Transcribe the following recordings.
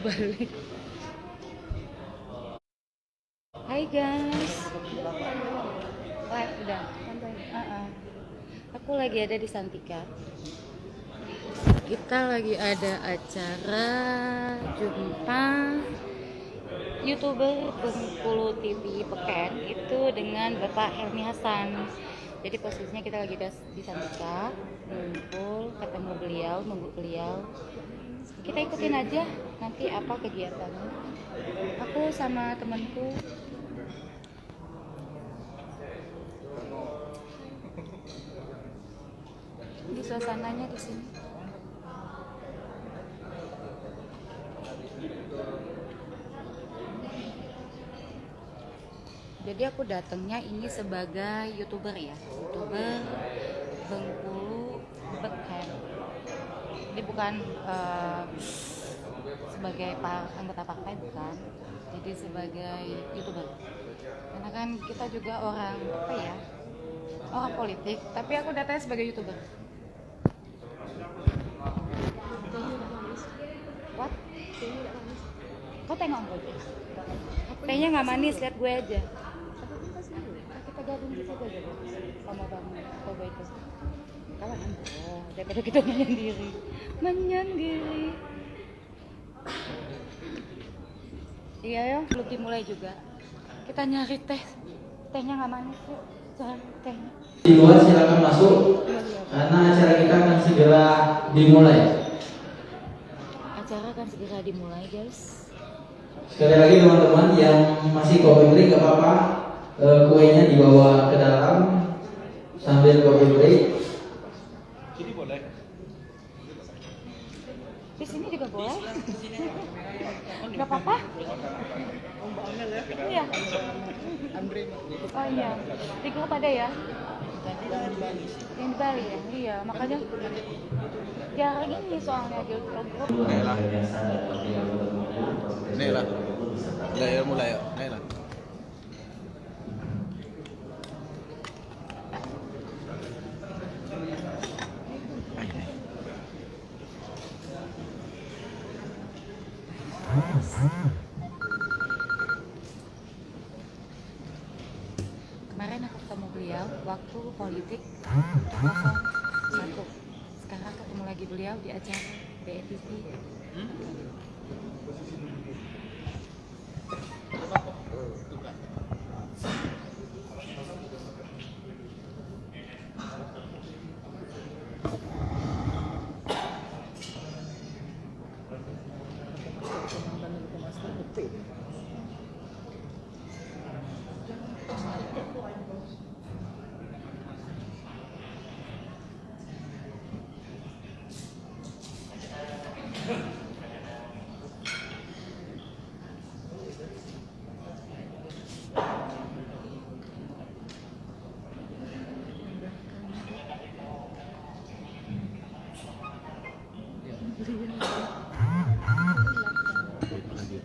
balik. Hai guys. Live udah. Aku lagi ada di Santika. Kita lagi ada acara jumpa YouTuber Bengkulu TV Peken itu dengan Bapak Helmi Hasan. Jadi posisinya kita lagi di Santika, ngumpul, ketemu beliau, nunggu beliau. Kita ikutin aja nanti apa kegiatannya. Aku sama temanku. Ini suasananya di sini. Jadi aku datangnya ini sebagai YouTuber ya, YouTuber Bengkulu Beken. Jadi bukan sebagai anggota partai, bukan. Jadi sebagai YouTuber. Karena kan kita juga orang apa ya? Orang politik, tapi aku datangnya sebagai YouTuber. What? Kau tengok gue? Tehnya nggak manis, lihat gue aja. Kita gabung gitu aja sama Bang Toba itu. Kawan daripada kita menyendiri. Iya ya, belum dimulai juga. Kita nyari tehnya nggak manis yuk, cari tehnya. Di luar silakan masuk, karena acara kita akan segera dimulai. Acara akan segera dimulai, guys. Sekali lagi teman-teman yang masih coffee break gak apa-apa, kuenya dibawa ke dalam sambil coffee break. Jadi boleh. Di sini juga boleh. Nggak apa-apa. Iya. Oh iya. Di grup ada ya? Yang di Bali ya? Iya, makanya jarang ini soalnya di grup. Nih lah. Mulai yuk. Nih lah. Kemarin aku ketemu beliau waktu politik 01. Sekarang ketemu lagi beliau di acara BNTV.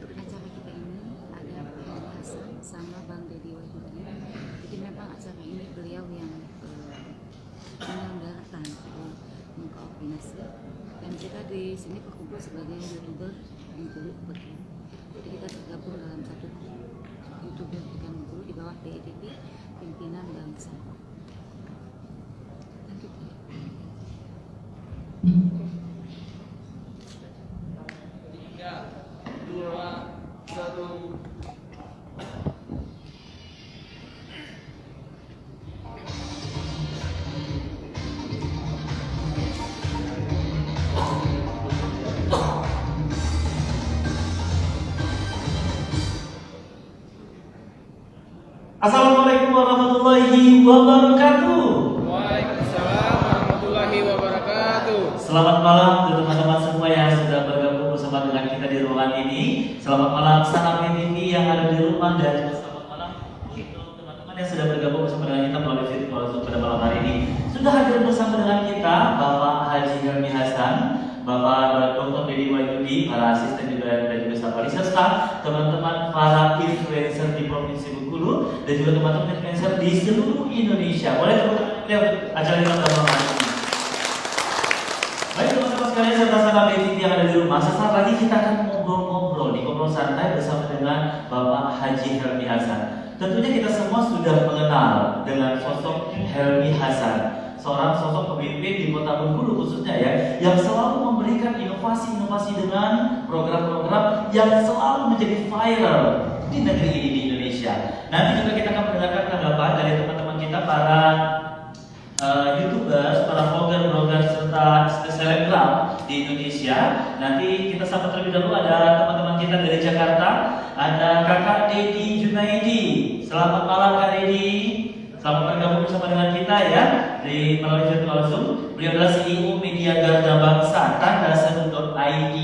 Acara kita ini ada Pak Hasan sama Bang Deddy Wahyudi. Jadi memang acara ini beliau yang menyelenggarakan, mengkoordinasi, dan kita di sini berkumpul sebagai YouTuber Bengkulu Peken. Jadi kita tergabung dalam satu YouTuber Peken Bengkulu di bawah BEDP Pimpinan Bangsa. Lanjut ya. 3, 2, 1. Assalamualaikum warahmatullahi wabarakatuh. Waalaikumsalam warahmatullahi wabarakatuh. Selamat malam untuk teman-teman semua yang sudah bergabung bersama dengan kita di ruangan ini. Selamat malam sahabat BTV yang ada di rumah, dan selamat malam untuk teman-teman yang sudah bergabung bersama dengan kita melalui virtual Zoom pada malam hari ini. Sudah hadir bersama dengan kita Bapak Haji Helmi Hasan, Bapak Dr. Deddy Wahyudi, para asisten juga dan juga staf ahli, serta teman-teman para influencer di Provinsi Bengkulu dan juga teman-teman influencer di seluruh Indonesia. Boleh teman-teman lihat acara kita pada malam hari ini. Baik teman-teman sekalian serta sahabat BTV yang ada di rumah, sesaat lagi kita akan ngobrol-ngobrol santai bersama dengan Bapak Haji Helmi Hasan. Tentunya kita semua sudah mengenal dengan sosok Helmi Hasan, seorang sosok pemimpin di Kota Bengkulu khususnya ya, yang selalu memberikan inovasi-inovasi dengan program-program yang selalu menjadi viral di negeri ini, di Indonesia. Nanti juga kita akan mendengarkan tanggapan dari teman-teman kita, para YouTubers, para vlogger, serta selebgram di Indonesia. Nanti kita sambut terlebih dahulu, ada teman-teman kita dari Jakarta, ada Kakak Dedi Junaidi. Selamat malam Kak Dedi. Selamat bergabung bersama dengan kita ya di melalui virtual Zoom. Beliau adalah CEO Media Garda Bangsa Tandasenu.id.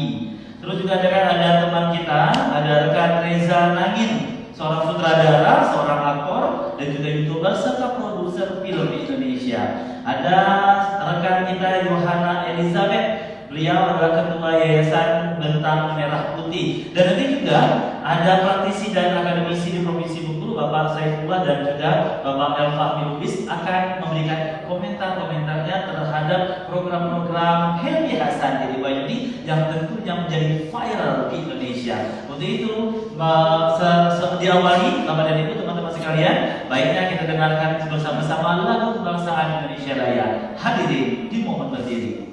Terus juga ada teman kita, ada rekan Reza Nangin, seorang sutradara, seorang aktor, dan juga YouTuber serta produser film di Indonesia. Ada rekan kita Yohana Elizabeth, beliau adalah ketua Yayasan Bentang Merah Putih. Dan nanti juga ada praktisi dan akademisi di Provinsi Bengkulu, Bapak Saifullah dan juga Bapak Elfahmi Lubis akan memberikan komentar-komentarnya terhadap program-program Helmi Hasan di Bayuni yang tentunya menjadi viral di Indonesia. Untuk itu, diawali Bapak dan Ibu, teman-teman sekalian, baiknya kita dengarkan bersama-sama lagu kebangsaan Indonesia Raya. Hadirin dimohon berdiri.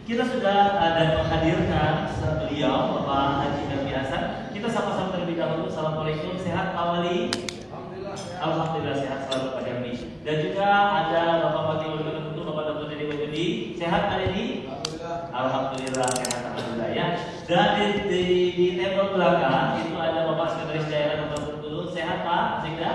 Kita sudah dan menghadirkan beliau, Bapak Haji Helmi Hasan. Kita sama-sama terlebih dahulu. Assalamualaikum, sehat Pak Wali? Alhamdulillah sehat selalu Pak Helmi. Dan juga ada Bapak Wakil Wali Kota Bengkulu, Bapak Dr. Dedi Wahyudi. Sehat Pak Dedi? Alhamdulillah sehat, alhamdulillah ya. Dan di table belakang itu ada Bapak Sekretaris Daerah Kota Bengkulu. Sehat Pak Sekda?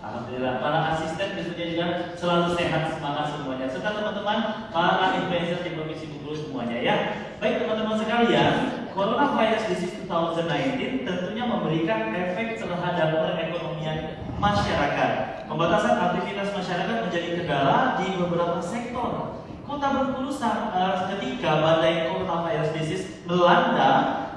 Alhamdulillah. Para asisten tentunya juga selalu sehat, semangat semuanya. Serta teman-teman para influencer di Provinsi Bengkulu semuanya ya. Baik teman-teman sekalian, Coronavirus Disease 2019 tentunya memberikan efek terhadap perekonomian masyarakat. Pembatasan aktivitas masyarakat menjadi kendala di beberapa sektor. Kota Bengkulu ketika badai Coronavirus Disease melanda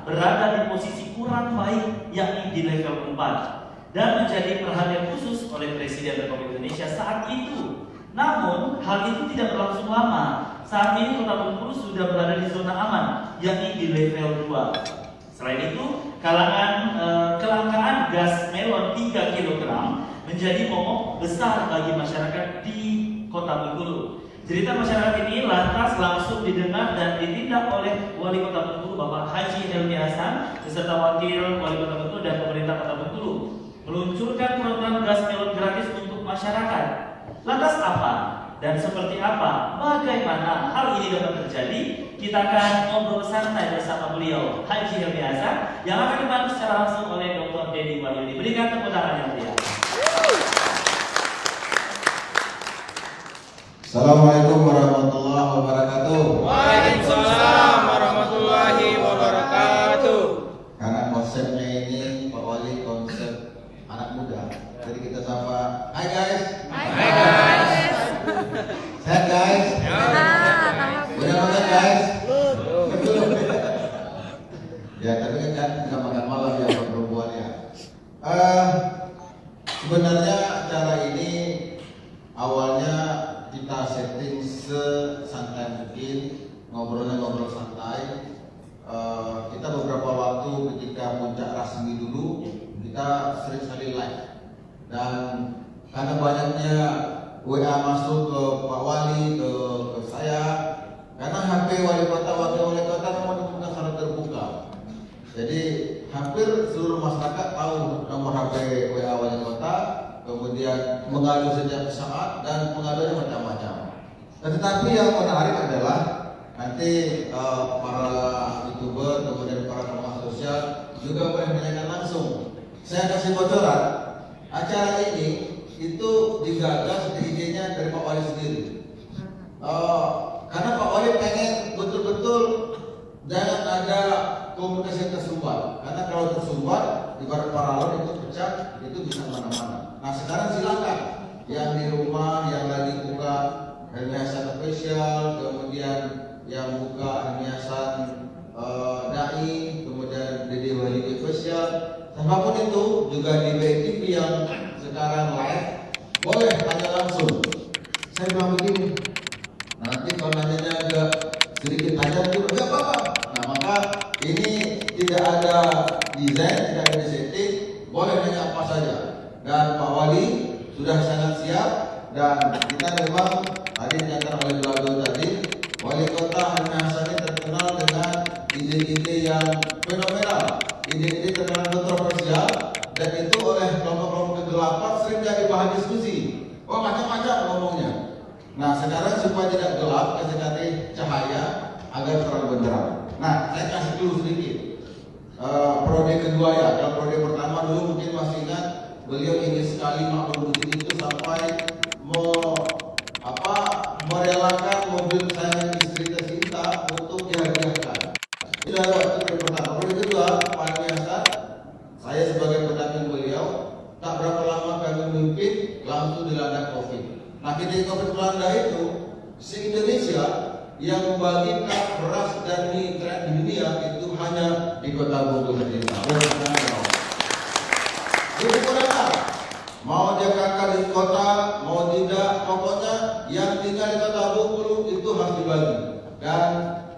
berada di posisi kurang baik, yakni di level 4. Dan menjadi perhatian khusus oleh Presiden Republik Indonesia saat itu. Namun, hal itu tidak berlangsung lama. Saat ini Kota Bengkulu sudah berada di zona aman, yakni di level 2. Selain itu, kelangkaan gas melon 3 kg menjadi momok besar bagi masyarakat di Kota Bengkulu. Cerita masyarakat ini lantas langsung didengar dan ditindak oleh Wali Kota Bengkulu, Bapak Haji Helmi Hasan, beserta Wakil Wali Kota Bengkulu dan Pemerintah Kota Bengkulu, meluncurkan program gas melon gratis untuk masyarakat. Lantas apa dan seperti apa, bagaimana hal ini dapat terjadi? Kita akan ngobrol santai bersama beliau, Haji Helmi Hasan, yang akan dibantu secara langsung oleh Dr. Dedi Wahyudi. Berikan tepuk tangan yang meriah. Assalamualaikum warahmatullahi wabarakatuh. Waalaikumsalam warahmatullahi wabarakatuh. Karena konsepnya ini Pak Wali konsep anak muda, jadi kita sapa. Hai guys. Hai guys. Sehat guys. Udah makan guys. Ya tapi kan nggak makan malam ya Pak perempuan ya. Sebenarnya acara ini awalnya kita setting sesantai mungkin, ngobrol santai. Kita beberapa waktu ketika puncak rasmi dulu kita sering sekali live, dan karena banyaknya WA masuk ke Pak Wali, ke saya, karena HP Wali Kota, Wakil Wali Kota memang dibuka secara terbuka. Jadi hampir seluruh masyarakat tahu nomor HP WA Wali Kota, kemudian mengadu setiap saat dan pengaduannya macam-macam. Tetapi yang menarik adalah nanti para YouTuber kemudian para pengamat sosial juga boleh menanyakan langsung. Saya kasih bocoran, acara ini itu digagas idenya dari Pak Wali sendiri. Karena Pak Wali pengen betul-betul jangan ada komunikasi yang tersumbat. Karena kalau tersumbat, ibarat paralon itu pecah, itu bisa mana-mana. Nah sekarang silakan yang di rumah yang lagi buka hiasan spesial, kemudian yang buka hiasan dai, kemudian Dede Wali spesial, siapapun itu juga di BTV yang sekarang live, boleh tanya langsung. Saya bilang begini, nanti kalau nanya agak sedikit tajam itu enggak apa-apa. Nah maka ini tidak ada desain, tidak ada setting, boleh nanya apa saja. Dan Pak Wali sudah sangat siap dan kita memang tadi dinyatakan oleh Belado tadi, Wali Kota Helmi Hasan ini terkenal dengan ide-ide yang fenomenal, ide-ide terkenal kontroversial, dan itu oleh kelompok-kelompok kegelapan sering jadi bahan diskusi. Oh macam-macam ngomongnya. Nah sekarang supaya tidak gelap, kasih kasih cahaya agar terang benderang. Nah saya kasih dulu sedikit. Periode kedua ya, kalau periode pertama dulu mungkin masih ingat beliau ingin sekali makmum masjid itu sampai merelakan mobil saya istri tercinta untuk dihadiahkan. Itu adalah periode pertama. Periode kedua, Pak Helmi Hasan, saya sebagai pendamping beliau, tak berapa lama kami memimpin langsung dilanda COVID. Nah ketika COVID melanda itu, se-Indonesia yang membagikan beras dan mie terakhir di dunia itu hanya di Kota Bogor saja. Jadi saudara, mau dia kakak di kota, mau tidak, pokoknya yang tinggal di Kota Bogor itu harus dibagi. Dan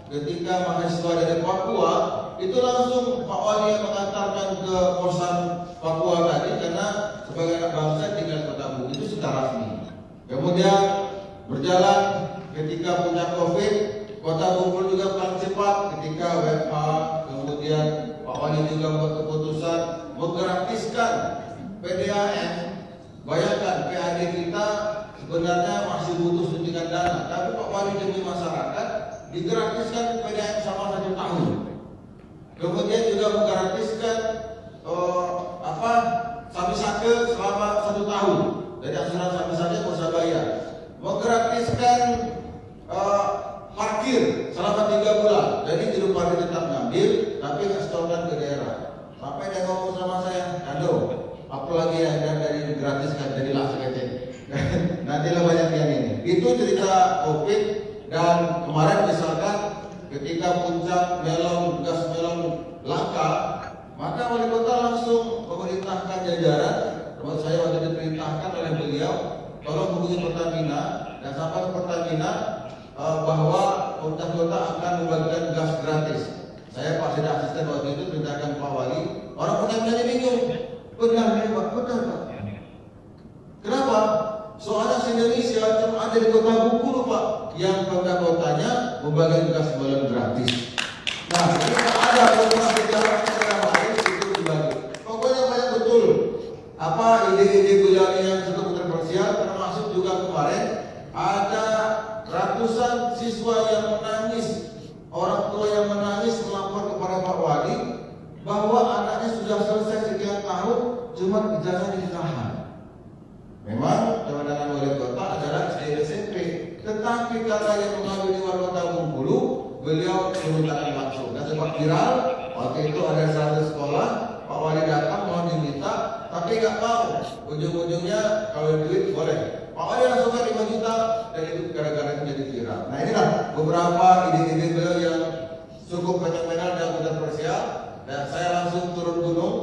ketika mahasiswa dari Papua itu langsung Pak Wali yang mengantarkan ke kosan Papua tadi karena sebagai anak bangsa tinggal di Kota Bogor itu secara resmi. Kemudian berjalan ketika punya COVID, Kota Bogor juga paling cepat ketika WFH, kemudian Pak Wali juga membuat keputusan menggratiskan PDAM. Bayangkan PAD kita sebenarnya masih butuh suntikan dana, tapi Pak Wali demi masyarakat digratiskan PDAM selama 1 tahun. Kemudian juga menggratiskan sapi sake selama 1 tahun. Jadi asuransi sapi sake nggak usah bayar. Menggratiskan parkir selama 3 bulan. Jadi juru parkir tetap ngambil, tapi nggak setorkan ke daerah. Sampai dia ngomong sama saya, aduh, apalagi yang dari gratis kan jadi langsung aja. Nantilah banyak yang ini. Itu cerita COVID. Dan kemarin misalkan ketika puncak melon, gas melon langka, maka wali kota langsung memerintahkan jajaran. Termasuk saya waktu diperintahkan oleh beliau, tolong hubungi Pertamina dan sampai ke Pertamina bahwa pemerintah kota akan membagikan gas gratis. Saya Pak Sida asisten waktu itu perintahkan Pak Wali. Orang Pertamina bingung. Benar Pak, benar Pak. Kenapa? Soalnya se-Indonesia cuma ada di Kota Bengkulu Pak, yang pemerintah kotanya membagikan gas melon gratis. Nah, ini ada beberapa daerah lain itu dibagi. Pokoknya banyak betul. Ide-ide beliau yang cukup kontroversial, termasuk juga kemarin ada ratusan siswa yang menangis, orang tua yang menangis melapor kepada Pak Wali bahwa anaknya sudah selesai sekian tahun, cuma ijazah ditahan. Memang kewenangan wali kota adalah SD SMP, tetapi karena yang mengambil di wali kota Bengkulu, beliau menunjukkan langsung. Dan sempat viral, waktu itu ada satu sekolah, Pak Wali datang mau diminta, tapi nggak mau. Ujung-ujungnya kalau duit boleh. Pak Wali langsung kan 5 juta, dan itu gara-gara itu jadi viral. Nah inilah beberapa ide-ide beliau yang cukup fenomenal dan kontroversial, dan saya langsung turun gunung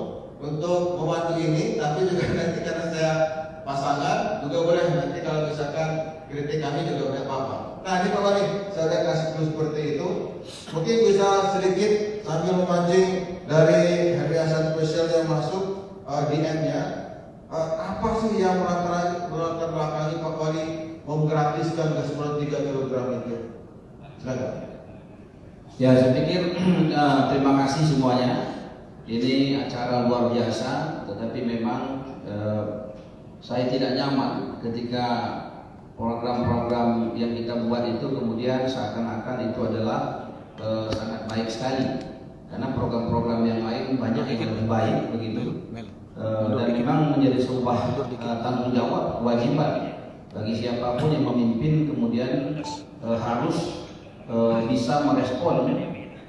untuk membantu ini, tapi juga nanti karena saya pasangan juga boleh nanti kalau misalkan kritik kami juga boleh apa-apa. Nah ini Pak Wali, saya udah kasih dulu seperti itu. Mungkin bisa sedikit sambil memancing dari Helmi Hasan spesial yang masuk DM-nya. Apa sih yang melatar belakangi Pak Wali menggratiskan gas melon 3 kg itu? Silakan. Ya saya pikir terima kasih semuanya. Ini acara luar biasa, tetapi memang saya tidak nyaman ketika program-program yang kita buat itu kemudian seakan-akan itu adalah sangat baik sekali. karena program-program yang lain banyak yang lebih baik begitu. Dan memang menjadi sebuah tanggung jawab, kewajiban bagi siapapun yang memimpin kemudian harus bisa merespon,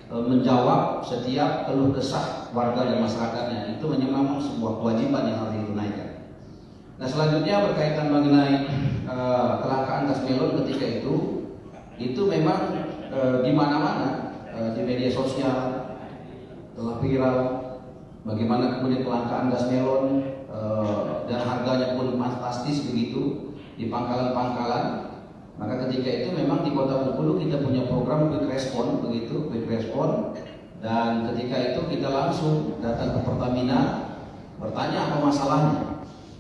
menjawab setiap keluh kesah warga dan masyarakatnya. Itu memang sebuah kewajiban yang harus ditunaikan. Nah, selanjutnya berkaitan mengenai kelangkaan gas melon ketika itu memang di mana-mana di media sosial telah viral bagaimana kemudian kelangkaan gas melon dan harganya pun fantastis begitu di pangkalan-pangkalan. Maka ketika itu memang di Kota Bengkulu kita punya program quick response begitu, quick response, dan ketika itu kita langsung datang ke Pertamina bertanya apa masalahnya.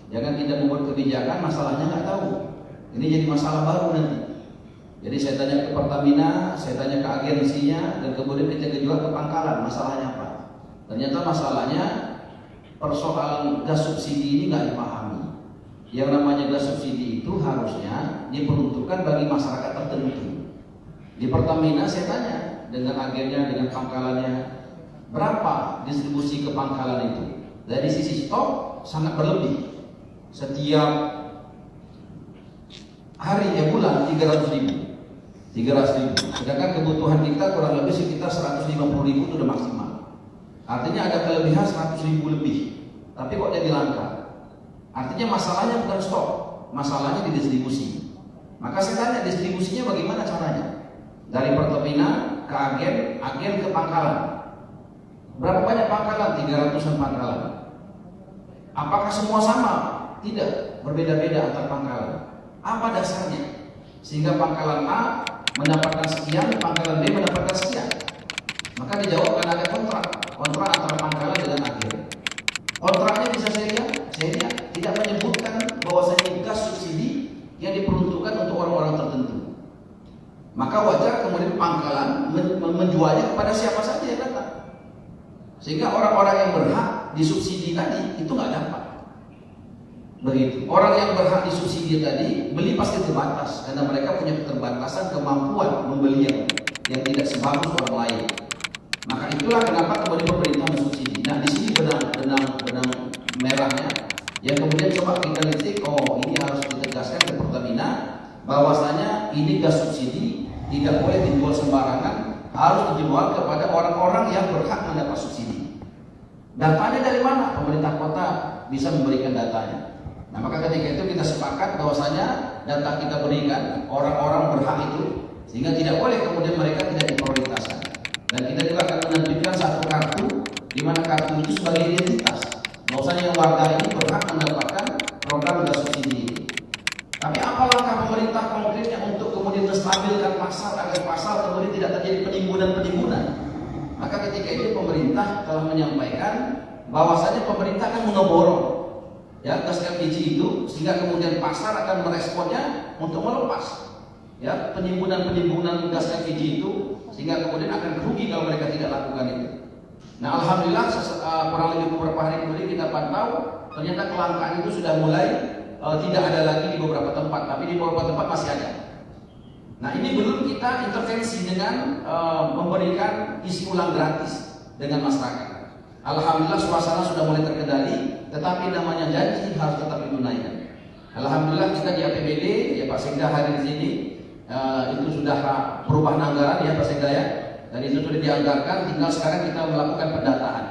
Jangan kita membuat kebijakan masalahnya nggak tahu. Ini jadi masalah baru nanti. Jadi saya tanya ke Pertamina, saya tanya ke agensinya, dan kemudian kita juga ke pangkalan masalahnya apa. Ternyata masalahnya persoalan gas subsidi ini nggak dipahami. Yang namanya gas subsidi itu harusnya diperuntukkan bagi masyarakat tertentu. Di Pertamina saya tanya dengan agennya, dengan pangkalannya, berapa distribusi ke pangkalan itu? Dari sisi stok sangat berlebih. Setiap hari bulan 300.000. Sedangkan kebutuhan kita kurang lebih sekitar 150.000 itu udah maksimal. Artinya ada kelebihan 100.000 lebih. Tapi kok jadi langka? Artinya masalahnya bukan stok, masalahnya di distribusi. Maka saya tanya distribusinya bagaimana caranya? Dari Pertamina ke agen ke pangkalan. Berapa banyak pangkalan? 300-an pangkalan. Apakah semua sama? Tidak, berbeda-beda antar pangkalan. Apa dasarnya? Sehingga pangkalan A mendapatkan sekian, pangkalan B mendapatkan sekian. Maka dijawabkan ada kontrak antara pangkalan dengan agen. Kontraknya bisa saya lihat tidak menyebutkan bahwasanya gas subsidi yang diperuntukkan untuk orang-orang tertentu. Maka wajar kemudian pangkalan menjualnya kepada siapa saja yang datang. Sehingga orang-orang yang berhak disubsidi tadi itu nggak dapat. Begitu. Orang yang berhak disubsidi tadi beli pasti terbatas karena mereka punya keterbatasan kemampuan membeli yang tidak sebagus orang lain. Maka itulah kenapa kemudian pemerintah mensubsidi. Nah, di sini benang merahnya yang kemudian coba kita lihat, oh ini harus ditegaskan ke Pertamina bahwasanya ini gas subsidi tidak boleh dijual sembarangan, harus dijual kepada orang-orang yang berhak mendapat subsidi. Datanya dari mana? Pemerintah kota bisa memberikan datanya. Nah, maka ketika itu kita sepakat bahwasanya data kita berikan orang-orang berhak itu, sehingga tidak boleh kemudian mereka tidak diprioritaskan. Dan kita juga akan menerbitkan satu kartu, di mana kartu itu sebagai identitas. Bahwasanya warga ini berhak mendapatkan program gas subsidi ini. Tapi apa langkah pemerintah konkretnya untuk kemudian menstabilkan pasar agar pasar kemudian tidak terjadi penimbunan? Maka ketika itu pemerintah telah menyampaikan bahwasanya pemerintah akan mengeborong gas LPG itu, sehingga kemudian pasar akan meresponnya untuk melepas penimbunan gas LPG itu, sehingga kemudian akan rugi kalau mereka tidak lakukan itu. Nah, alhamdulillah kurang lebih beberapa hari kemudian kita pantau ternyata kelangkaan itu sudah mulai tidak ada lagi di beberapa tempat, tapi di beberapa tempat masih ada. Nah, ini belum kita intervensi dengan memberikan isi ulang gratis dengan masyarakat. Alhamdulillah suasana sudah mulai terkendali, tetapi namanya janji harus tetap ditunaikan. Alhamdulillah kita di APBD, ya Pak Sekda hadir di sini, itu sudah perubahan anggaran ya Pak Sekda ya, dan itu sudah dianggarkan. Tinggal sekarang kita melakukan pendataan.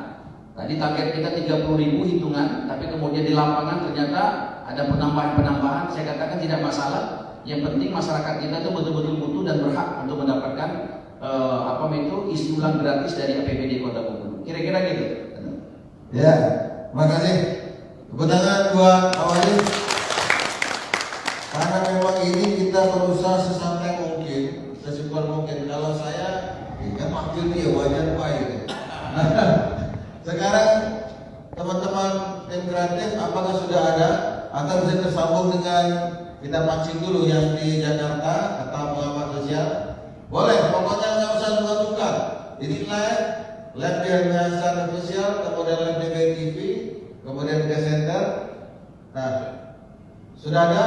Tadi target kita 30.000 hitungan, tapi kemudian di lapangan ternyata ada penambahan. Saya katakan tidak masalah. Yang penting masyarakat kita itu betul-betul butuh dan berhak untuk mendapatkan isi ulang gratis dari APBD Kota Bengkulu. Kira-kira gitu. Ya, terima kasih. Tepuk tangan buat awalnya. Karena memang ini kita berusaha sesantai mungkin, sesimpel mungkin. Kalau saya, kan wakil dia wajar Pak itu. Sekarang teman-teman tim kreatif, apakah sudah ada atau bisa tersambung dengan kita pancing dulu yang di Jakarta atau pengamat sosial? Boleh, pokoknya nggak usah luka-luka. Ini live di Hasan Official, kemudian live di BTV, kemudian di Center. Nah, sudah ada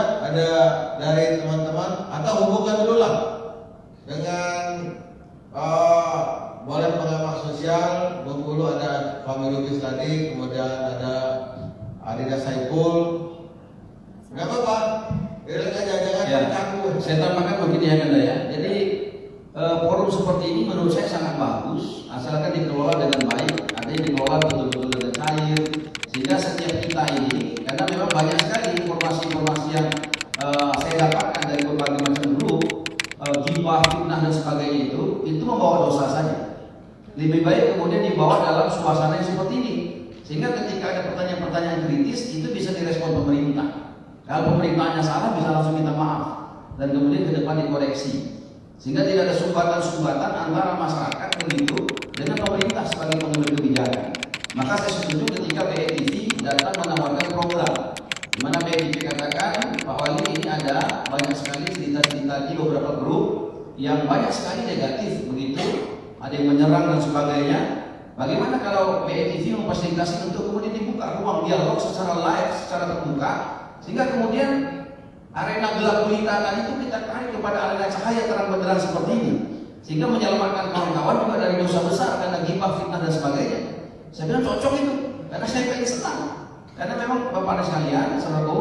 dari teman-teman atau hubungan dulu lah dengan boleh pengamat sosial Fahmi Lubis tadi, kemudian ada Adida Saiful. Nggak apa-apa, biarin aja, jangan Ya, campur. saya tambahkan begini ya Kanda ya. Jadi forum seperti ini menurut saya sangat bagus, asalkan dikelola dengan baik. Ada yang dikelola betul-betul dengan cair, sehingga setiap kita ini, karena memang banyak sekali informasi-informasi yang saya dapatkan dari berbagai macam grup, gibah, fitnah dan sebagainya itu membawa dosa saja. Lebih baik kemudian dibawa dalam suasana yang seperti ini, sehingga ketika ada pertanyaan-pertanyaan kritis itu bisa direspon pemerintah. Kalau pemerintahnya salah bisa langsung minta maaf dan kemudian ke depan dikoreksi, sehingga tidak ada sumbatan-sumbatan antara masyarakat begitu dengan pemerintah sebagai pengambil kebijakan. Maka saya setuju ketika BNTV datang menawarkan program di mana BNTV katakan Pak Wali ini ada banyak sekali cerita-cerita di beberapa grup yang banyak sekali negatif begitu, ada yang menyerang dan sebagainya. Bagaimana kalau BNTV memfasilitasi untuk kemudian dibuka ruang dialog secara live, secara terbuka, sehingga kemudian arena gelap gulita tadi itu kita tarik kepada arena cahaya terang benderang seperti ini, sehingga menyelamatkan kawan-kawan juga dari dosa besar karena gibah, fitnah dan sebagainya. Saya bilang cocok itu, karena saya pengen senang. Karena memang Bapak dan sekalian, saudaraku,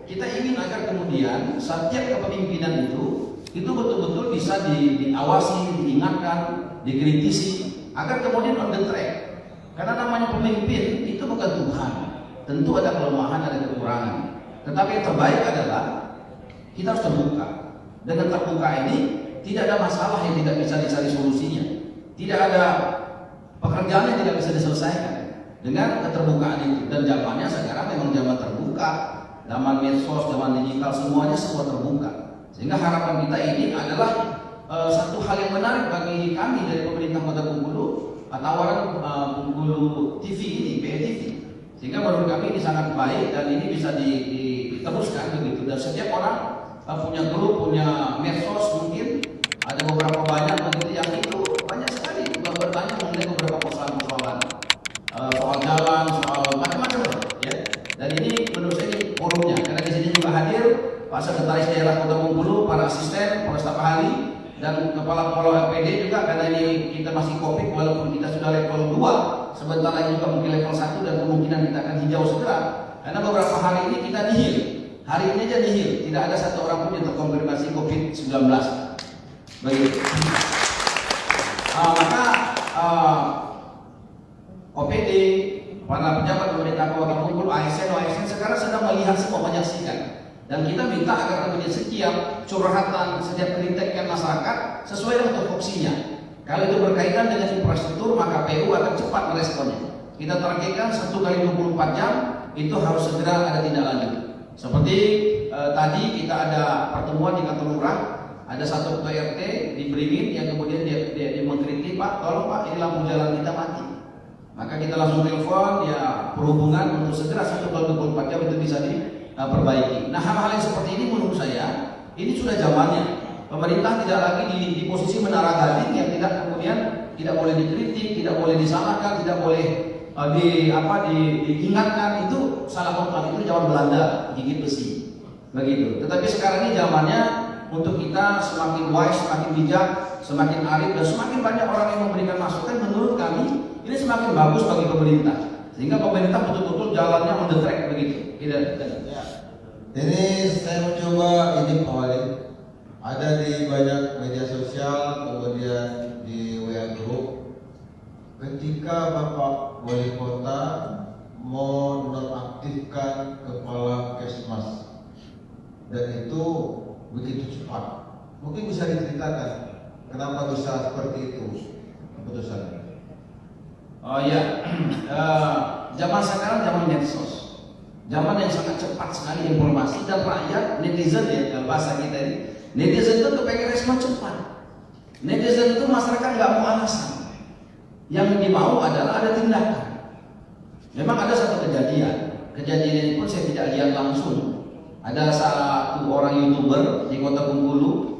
kita ingin agar kemudian setiap kepemimpinan itu betul-betul bisa diawasi, diingatkan, dikritisi, agar kemudian on the track. Karena namanya pemimpin itu bukan Tuhan, tentu ada kelemahan, ada kekurangan. Tetapi yang terbaik adalah kita harus terbuka. Dengan terbuka ini tidak ada masalah yang tidak bisa dicari solusinya, tidak ada pekerjaan yang tidak bisa diselesaikan dengan keterbukaan itu. Dan zamannya sekarang memang zaman terbuka, zaman medsos, zaman digital, semuanya semua terbuka. Sehingga harapan kita ini adalah satu hal yang menarik bagi kami dari pemerintah Kota Bengkulu, tawaran Bengkulu TV ini, BNTV. Sehingga menurut kami ini sangat baik dan ini bisa diteruskan begitu. Dan setiap orang punya grup, punya medsos mungkin ada beberapa banyak begitu yang itu banyak sekali juga bertanya mengenai beberapa persoalan-persoalan soal jalan, soal macam-macam ya. Dan ini menurut saya ini forumnya, karena di sini juga hadir Pak Sekretaris Daerah Kota Bengkulu, para asisten, para staf ahli, dan kepala LPD juga, karena ini kita masih COVID walaupun kita sudah level 2, sebentar lagi juga mungkin level 1 dan kemungkinan kita akan hijau segera. Karena beberapa hari ini kita nihil, hari ini aja nihil, tidak ada satu orang pun yang terkonfirmasi COVID-19. Begitu. Maka OPD, para pejabat pemerintah Kota Bengkulu, ASN sekarang sedang melihat semua, menyaksikan. Dan kita minta agar kemudian setiap curhatan, setiap kritikkan masyarakat sesuai dengan tupoksinya. Kalau itu berkaitan dengan infrastruktur, maka PU akan cepat meresponnya. Kita targetkan 1 kali 24 jam itu harus segera ada tindak lanjut. Seperti tadi kita ada pertemuan di kantor lurah, ada satu ketua RT di Beringin yang kemudian dia mengkritik, Pak, tolong Pak, ini lampu jalan kita mati. Maka kita langsung telepon ya perhubungan untuk segera 1 kali 24 jam itu bisa diperbaiki. Nah, hal-hal yang seperti ini menurut saya ini sudah zamannya. Pemerintah tidak lagi di posisi menara gading yang tidak kemudian tidak boleh dikritik, tidak boleh disalahkan, tidak boleh diingatkan. Itu salah tempat, itu zaman Belanda gigit besi begitu. Tetapi sekarang ini zamannya untuk kita semakin wise, semakin bijak, semakin arif, dan semakin banyak orang yang memberikan masukan. Menurut kami ini semakin bagus bagi pemerintah, sehingga pemerintah betul-betul jalannya on the track begitu. Tidak. Ya. Ini saya mencoba ini Pak Wali, ada di banyak media sosial, kemudian di WA Group. Ketika Bapak Wali Kota mau nonaktifkan kepala Kesmas, dan itu begitu cepat, mungkin bisa diceritakan kenapa bisa seperti itu keputusannya? Oh ya, zaman sekarang zaman medsos, zaman yang sangat cepat sekali informasi, dan rakyat, netizen ya, kalau bahasa kita ini, netizen itu kepengen respon cepat. Netizen itu masyarakat nggak mau alasan, yang dimau adalah ada tindakan. Memang ada satu kejadian ini pun saya tidak lihat langsung. Ada satu orang YouTuber di Kota Bengkulu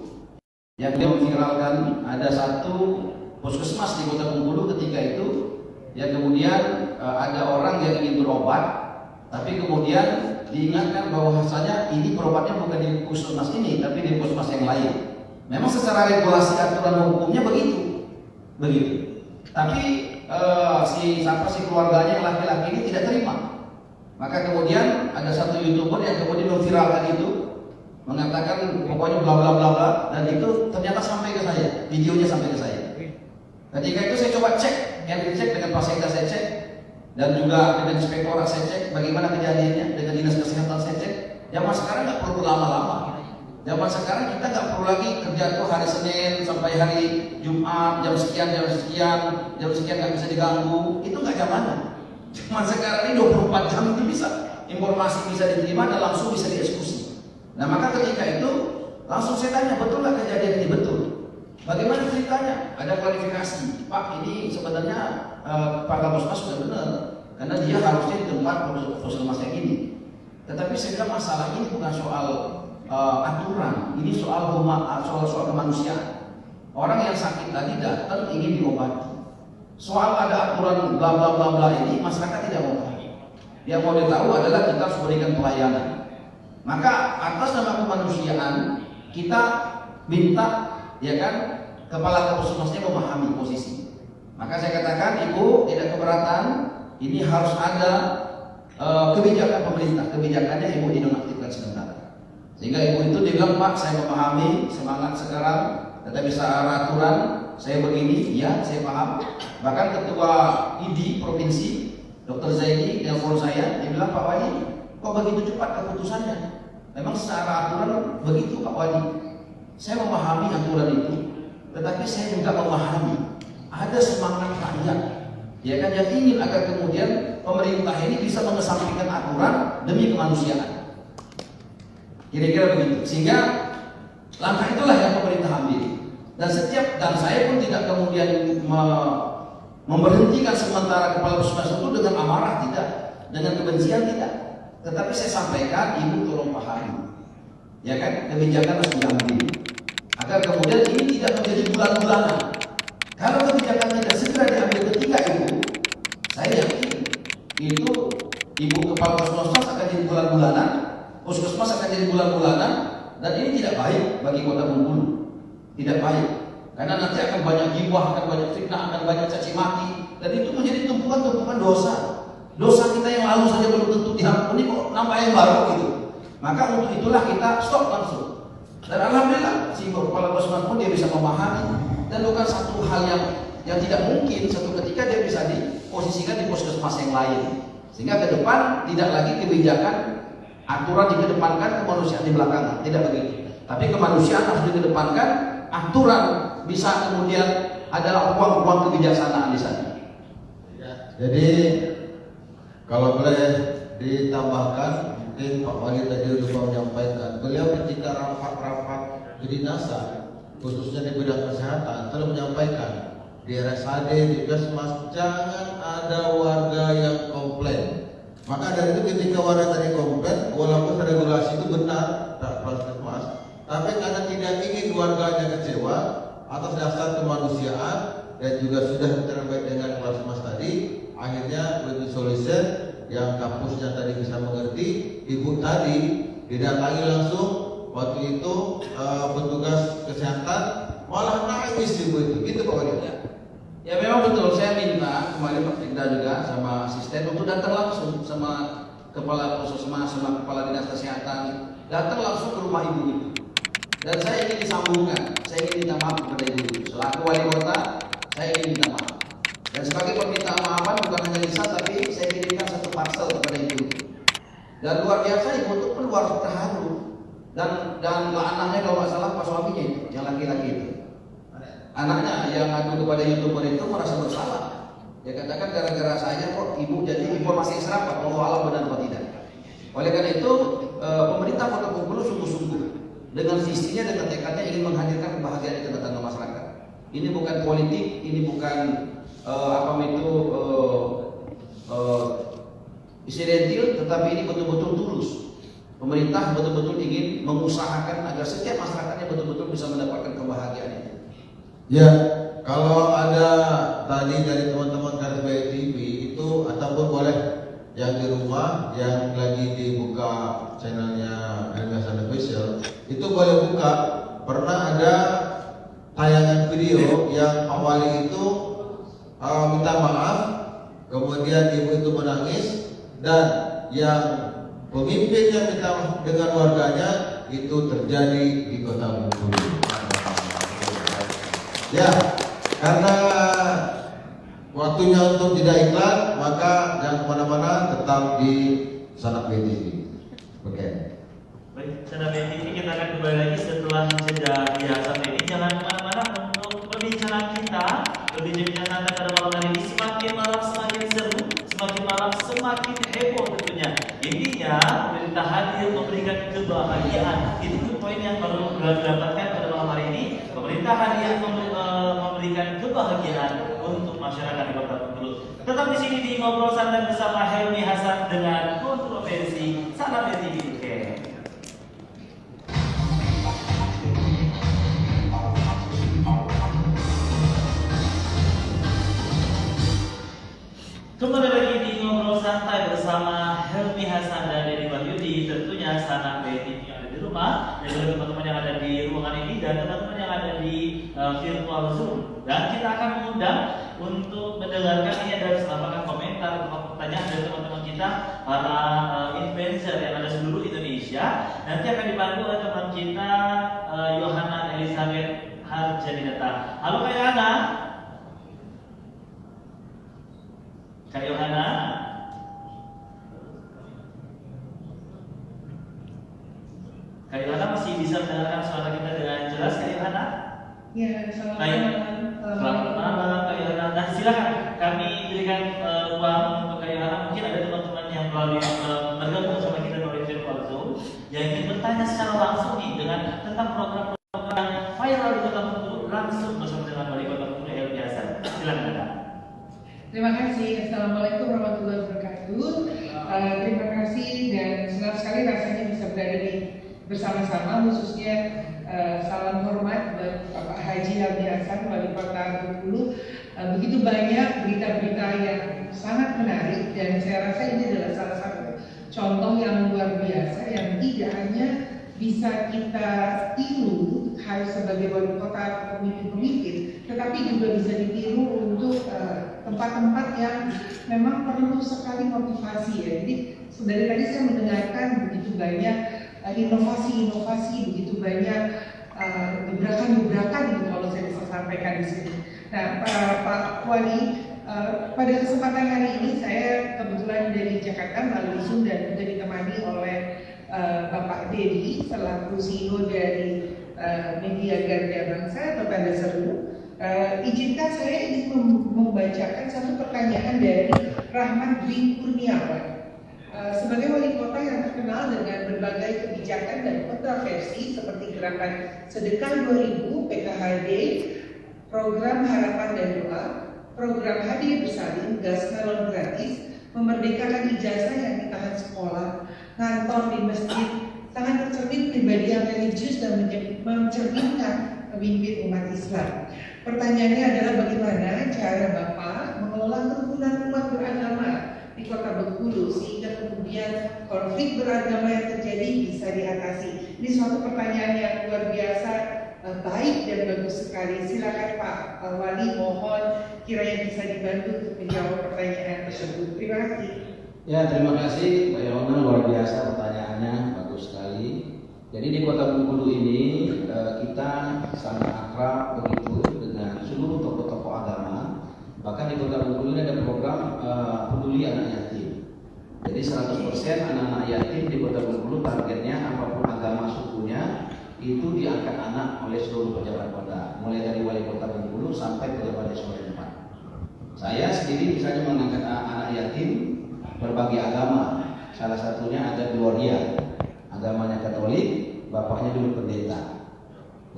yang dia memviralkan ada satu puskesmas di Kota Bengkulu ketika itu, ya kemudian ada orang yang ingin berobat, tapi kemudian diingatkan bahwasanya ini berobatnya bukan di puskesmas ini, tapi di puskesmas yang lain. Memang secara regulasi aturan hukumnya begitu. Tapi si keluarganya yang laki-laki ini tidak terima. Maka kemudian ada satu YouTuber yang kemudian memviralkan itu, mengatakan pokoknya bla bla bla bla, dan itu ternyata sampai ke saya, videonya sampai ke saya. Ketika itu saya coba cek, yang dicek dengan Paseka saya cek, dan juga dengan inspektorat saya cek bagaimana kejadiannya, dengan dinas kesehatan saya cek. Zaman sekarang nggak perlu berlama-lama. Zaman sekarang kita nggak perlu lagi kerja tuh hari Senin sampai hari Jumat jam sekian nggak bisa diganggu. Itu nggak zamannya. Zaman sekarang ini 24 jam itu bisa informasi bisa diterima dan langsung bisa dieksekusi. Nah maka ketika itu langsung saya tanya, betul nggak kejadian ini? Betul. Bagaimana ceritanya? Ada klarifikasi. Pak, ini sebenarnya Pak Kapolres sudah benar, karena dia harusnya di tempat puskesmas yang ini. Tetapi saya bilang masalah ini bukan soal aturan, ini soal kemanusiaan. Orang yang sakit tadi datang ingin diobati. Soal ada aturan bla bla bla bla ini masyarakat tidak mau tahu. Yang mau ditahu adalah kita harus berikan pelayanan. Maka atas nama kemanusiaan kita minta, ya kan, kepala puskesmasnya memahami posisi. Maka saya katakan, Ibu tidak keberatan, ini harus ada kebijakan pemerintah. Kebijakannya Ibu dinonaktifkan sementara. Sehingga Ibu itu dia bilang, Pak, saya memahami, semangat sekarang, tetapi secara aturan saya begini, ya saya paham. Bahkan Ketua ID Provinsi Dr. Zaidi nelfon saya, dia bilang, Pak Wali, kok begitu cepat keputusannya? Memang secara aturan begitu Pak Wali. Saya memahami aturan itu, tetapi saya juga memahami ada semangat rakyat, ya kan, yang ingin agar kemudian pemerintah ini bisa mengesampingkan aturan demi kemanusiaan. Kira-kira begitu. Sehingga langkah itulah yang pemerintah ambil. Dan saya pun tidak kemudian memberhentikan sementara kepala puskesmas itu dengan amarah, tidak, dengan kebencian, tidak. Tetapi saya sampaikan, Ibu tolong pahami, ya kan, kebijakan harus diambil agar kemudian ini tidak menjadi bulan-bulanan. Kalau kebijakan tidak segera diambil ketika Ibu, saya yakin itu Ibu kepala puskesmas akan jadi bulan-bulanan, puskesmas akan jadi bulan-bulanan, dan ini tidak baik bagi Kota Bengkulu. Tidak baik, karena nanti akan banyak gibah, akan banyak fitnah, akan banyak caci maki, dan itu menjadi tumpukan-tumpukan dosa. Dosa kita yang lalu saja belum tentu diampuni, kok nambah yang baru gitu. Maka untuk itulah kita stop langsung. Dan alhamdulillah si kepala puskesmas pun dia bisa memahami, dan bukan satu hal yang tidak mungkin satu ketika dia bisa diposisikan di puskesmas yang lain. Sehingga ke depan tidak lagi kebijakan aturan dikedepankan, kemanusiaan di belakang, tidak begitu. Tapi kemanusiaan harus dikedepankan, aturan bisa kemudian adalah ruang-ruang kebijaksanaan di sana. Jadi kalau boleh ditambahkan, mungkin Pak Wali tadi sudah menyampaikan, beliau ketika rapat-rapat kedinasan, khususnya di bidang kesehatan, telah menyampaikan di RSAD, di Puskesmas, jangan ada warga yang komplain. Maka dari itu ketika warga tadi komplain, walaupun regulasi itu benar, tak Puskesmas, tapi karena tidak ingin warganya kecewa atas dasar kemanusiaan dan juga sudah terbaik dengan Puskesmas tadi, akhirnya with solution yang kampusnya tadi bisa mengerti, Ibu tadi didatangi langsung waktu itu petugas kesehatan malah nangis Ibu itu, gitu Pak Wali. Ya memang betul, saya minta kemarin Pak Fikda juga sama asisten untuk datang langsung sama kepala puskesmas, sama kepala dinas kesehatan, datang langsung ke rumah Ibu itu. Dan saya ingin disambungkan, saya ingin minta maaf kepada Ibu itu. Selaku wali kota, saya ingin minta maaf. Dan sebagai permintaan maafan bukan hanya lisan, tapi saya kirimkan satu parcel kepada Ibu itu. Dan luar biasa, Ibu itu keluar terharu. Dan anaknya kalau nggak salah pas suaminya itu, yang laki-laki itu. Anaknya yang ngadu kepada YouTuber itu merasa bersalah. Dia katakan gara-gara saya kok Ibu jadi informasi yang serap, kalau alam benar atau tidak. Oleh karena itu pemerintah Kota Bengkulu sungguh-sungguh dengan visinya, dengan tekadnya ingin menghadirkan kebahagiaan di tengah-tengah masyarakat. Ini bukan politik, ini bukan insidentil, tetapi ini betul-betul tulus. Pemerintah betul-betul ingin mengusahakan agar setiap masyarakatnya betul-betul bisa mendapatkan kebahagiaan itu. Ya, kalau ada tadi dari teman-teman KSBI TV itu, ataupun boleh yang di rumah yang lagi dibuka channelnya Elmi Hasan Official, itu boleh buka. Pernah ada tayangan video yang Pak Wali itu minta maaf, kemudian ibu itu menangis, dan yang pemimpinnya minta maaf dengan warganya, itu terjadi di Kota Bengkulu. Ya, karena waktunya untuk tidak iklan, maka jangan kemana-mana, tetap di Sanak BTV. Oke. Baik, Sanak BTV kita akan kembali lagi setelah jeda biasa ini. Jangan kemana-mana untuk perbincangan kita, perbincangan santai pada malam hari ini. Semakin malam semakin seru, semakin malam semakin heboh tentunya. Intinya pemerintah hadir memberikan kebahagiaan. Itu poin yang baru didapatkan pada malam hari ini. Pemerintah hadir memberikan kebahagiaan untuk masyarakat di Kota Bengkulu. Tetap di sini di Ngobrol Santai bersama Helmi Hasan dengan kontroversi Sanak BTV. Oke. Kembali lagi di Ngobrol Santai bersama Helmi Hasan dan Dedi Wahyudi, tentunya Sanak BTV yang ada di rumah, dan juga teman-teman yang ada di ruangan ini, dan teman-teman yang ada di virtual Zoom. Dan kita akan mengundang untuk mendengarkan ini adalah apakah komentar atau pertanyaan dari teman-teman kita, para influencer yang ada seluruh Indonesia. Nanti akan dibantu oleh teman kita Yohana Elizabeth Harjanidata. Halo Kak Yohana. Kak Yohana. Kak Yohana masih bisa mendengarkan suara kita dengan jelas, Kak Yohana? Ya, Selamat malam Kak Yohana. Nah, silakan kami berikan ruang untuk Kak Yohana. Mungkin ada teman-teman yang melalui bergabung sama kita melalui virtual Zoom yang ingin bertanya secara langsung nih tentang program-program yang viral di Kota Bengkulu, langsung bersama dengan Wali Kota Bengkulu Helmi Hasan. Silakan Kak. Terima kasih. Assalamualaikum warahmatullahi wabarakatuh. Terima kasih dan senang sekali rasanya bisa berada bersama-sama, khususnya salam hormat buat Bapak Haji Helmi Hasan, Wali Kota Bengkulu. Begitu banyak berita-berita yang sangat menarik, dan saya rasa ini adalah salah satu contoh yang luar biasa yang tidak hanya bisa kita tiru harus sebagai wali kota atau pemimpin-pemimpin, tetapi juga bisa ditiru untuk tempat-tempat yang memang perlu sekali motivasi ya. Jadi dari tadi saya mendengarkan begitu banyak inovasi-inovasi, begitu banyak gebrakan-gebrakan gitu kalau saya bisa sampaikan di sini. Nah, Pak Wali, pada kesempatan hari ini saya kebetulan dari Jakarta melalui Zoom dan juga ditemani oleh Bapak Dedi selaku CEO dari Media Garda Bangsa atau Tanda Seru. Izinkan saya ingin membacakan satu pertanyaan dari Rahmat Dwi Kurniawan. Sebagai wali kota yang terkenal dengan berbagai kebijakan dan kontroversi seperti gerakan Sedekah 2000, PKHD, program Harapan dan Doa, program Hadiah Bersalin, gas melon gratis, memerdekakan ijazah yang ditahan sekolah, ngantor di masjid, sangat tercermin pribadi yang religius dan mencerminkan pemimpin umat Islam. Pertanyaannya adalah bagaimana cara Bapak mengelola kerukunan umat beragama di Kota Bengkulu sehingga kemudian konflik beragama yang terjadi bisa diatasi. Ini suatu pertanyaan yang luar biasa, baik dan bagus sekali. Silakan Pak Wali, mohon kiranya bisa dibantu untuk menjawab pertanyaan tersebut. Terima kasih. Ya, terima kasih Mbak Yona, luar biasa pertanyaannya, bagus sekali. Jadi di Kota Bengkulu ini kita sangat akrab begitu dengan seluruh tokoh-tokoh agama. Bahkan di Kota Bengkulu ini ada program peduli anak yatim. Jadi 100% anak-anak yatim di Kota Bengkulu targetnya apapun agama sukunya itu diangkat anak oleh seluruh pejabat kota, mulai dari wali kota Bengkulu sampai pejabat desa setempat. Saya sendiri misalnya mengangkat anak yatim berbagai agama. Salah satunya ada Gloria, agamanya Katolik, bapaknya dulu pendeta.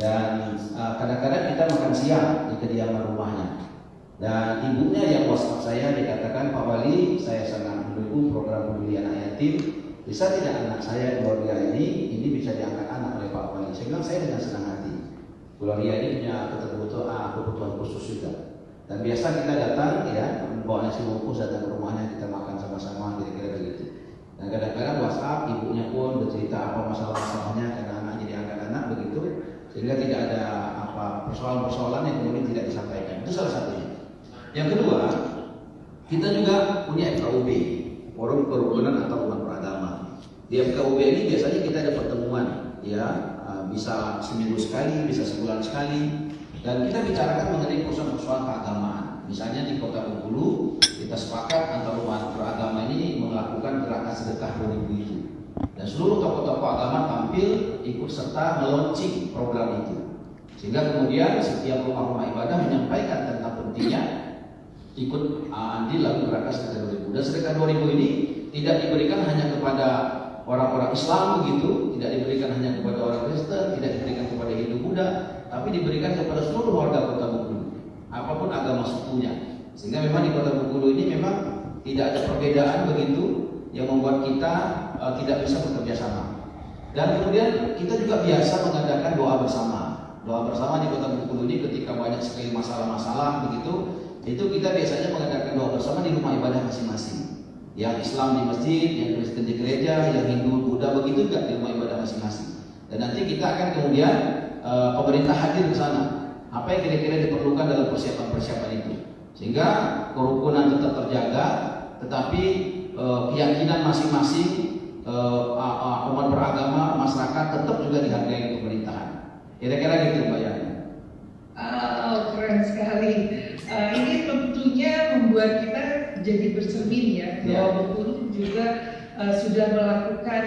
Dan kadang-kadang kita makan siang di kediaman rumahnya. Dan ibunya yang WhatsApp saya dikatakan, Pak Wali, saya sangat mendukung program peduli anak yatim. Bisa tidak anak saya Gloria ini bisa diangkat anak oleh Pak Wali? Saya bilang saya dengan senang hati. Gloria ini punya kebutuhan khusus juga. Dan biasa kita datang ya, bawa nasi bungkus datang ke rumahnya, kita makan sama-sama, kira-kira begitu. Dan kadang-kadang WhatsApp ibunya pun bercerita apa masalah-masalahnya karena anaknya diangkat anak begitu, sehingga tidak ada apa persoalan-persoalan yang kemudian tidak disampaikan. Itu salah satunya. Yang kedua, kita juga punya FKUB, Forum Kerukunan Antar Umat Beragama. Di FKUB ini biasanya kita ada pertemuan, ya, bisa seminggu sekali, bisa sebulan sekali, dan kita bicarakan mengenai persoalan keagamaan. Misalnya di Kota Bengkulu, kita sepakat antar umat beragama ini melakukan gerakan sedekah 2000 itu, dan seluruh tokoh-tokoh agama tampil ikut serta meluncing program itu, sehingga kemudian setiap rumah-rumah ibadah menyampaikan tentang pentingnya ikut andil lalu gerakan sedekah 2000. Dan sedekah 2000 ini tidak diberikan hanya kepada orang-orang Islam begitu, tidak diberikan hanya kepada orang Kristen, tidak diberikan kepada Hindu Buddha, tapi diberikan kepada seluruh warga Kota Bengkulu, apapun agama sukunya. Sehingga memang di Kota Bengkulu ini memang tidak ada perbedaan begitu yang membuat kita tidak bisa bekerja sama. Dan kemudian kita juga biasa mengadakan doa bersama. Doa bersama di Kota Bengkulu ini ketika banyak sekali masalah-masalah begitu, itu kita biasanya mengadakan doa bersama di rumah ibadah masing-masing. Yang Islam di masjid, yang Kristen di gereja, yang Hindu, Buddha begitu juga di rumah ibadah masing-masing. Dan nanti kita akan kemudian pemerintah hadir ke sana. Apa yang kira-kira diperlukan dalam persiapan-persiapan itu, sehingga kerukunan tetap terjaga, tetapi keyakinan masing-masing umat beragama, masyarakat tetap juga dihargai pemerintahan. Kira-kira gitu Mbak Yani. Keren sekali. Ini tentunya membuat kita jadi bercermin ya, bahwa Bengkulu juga sudah melakukan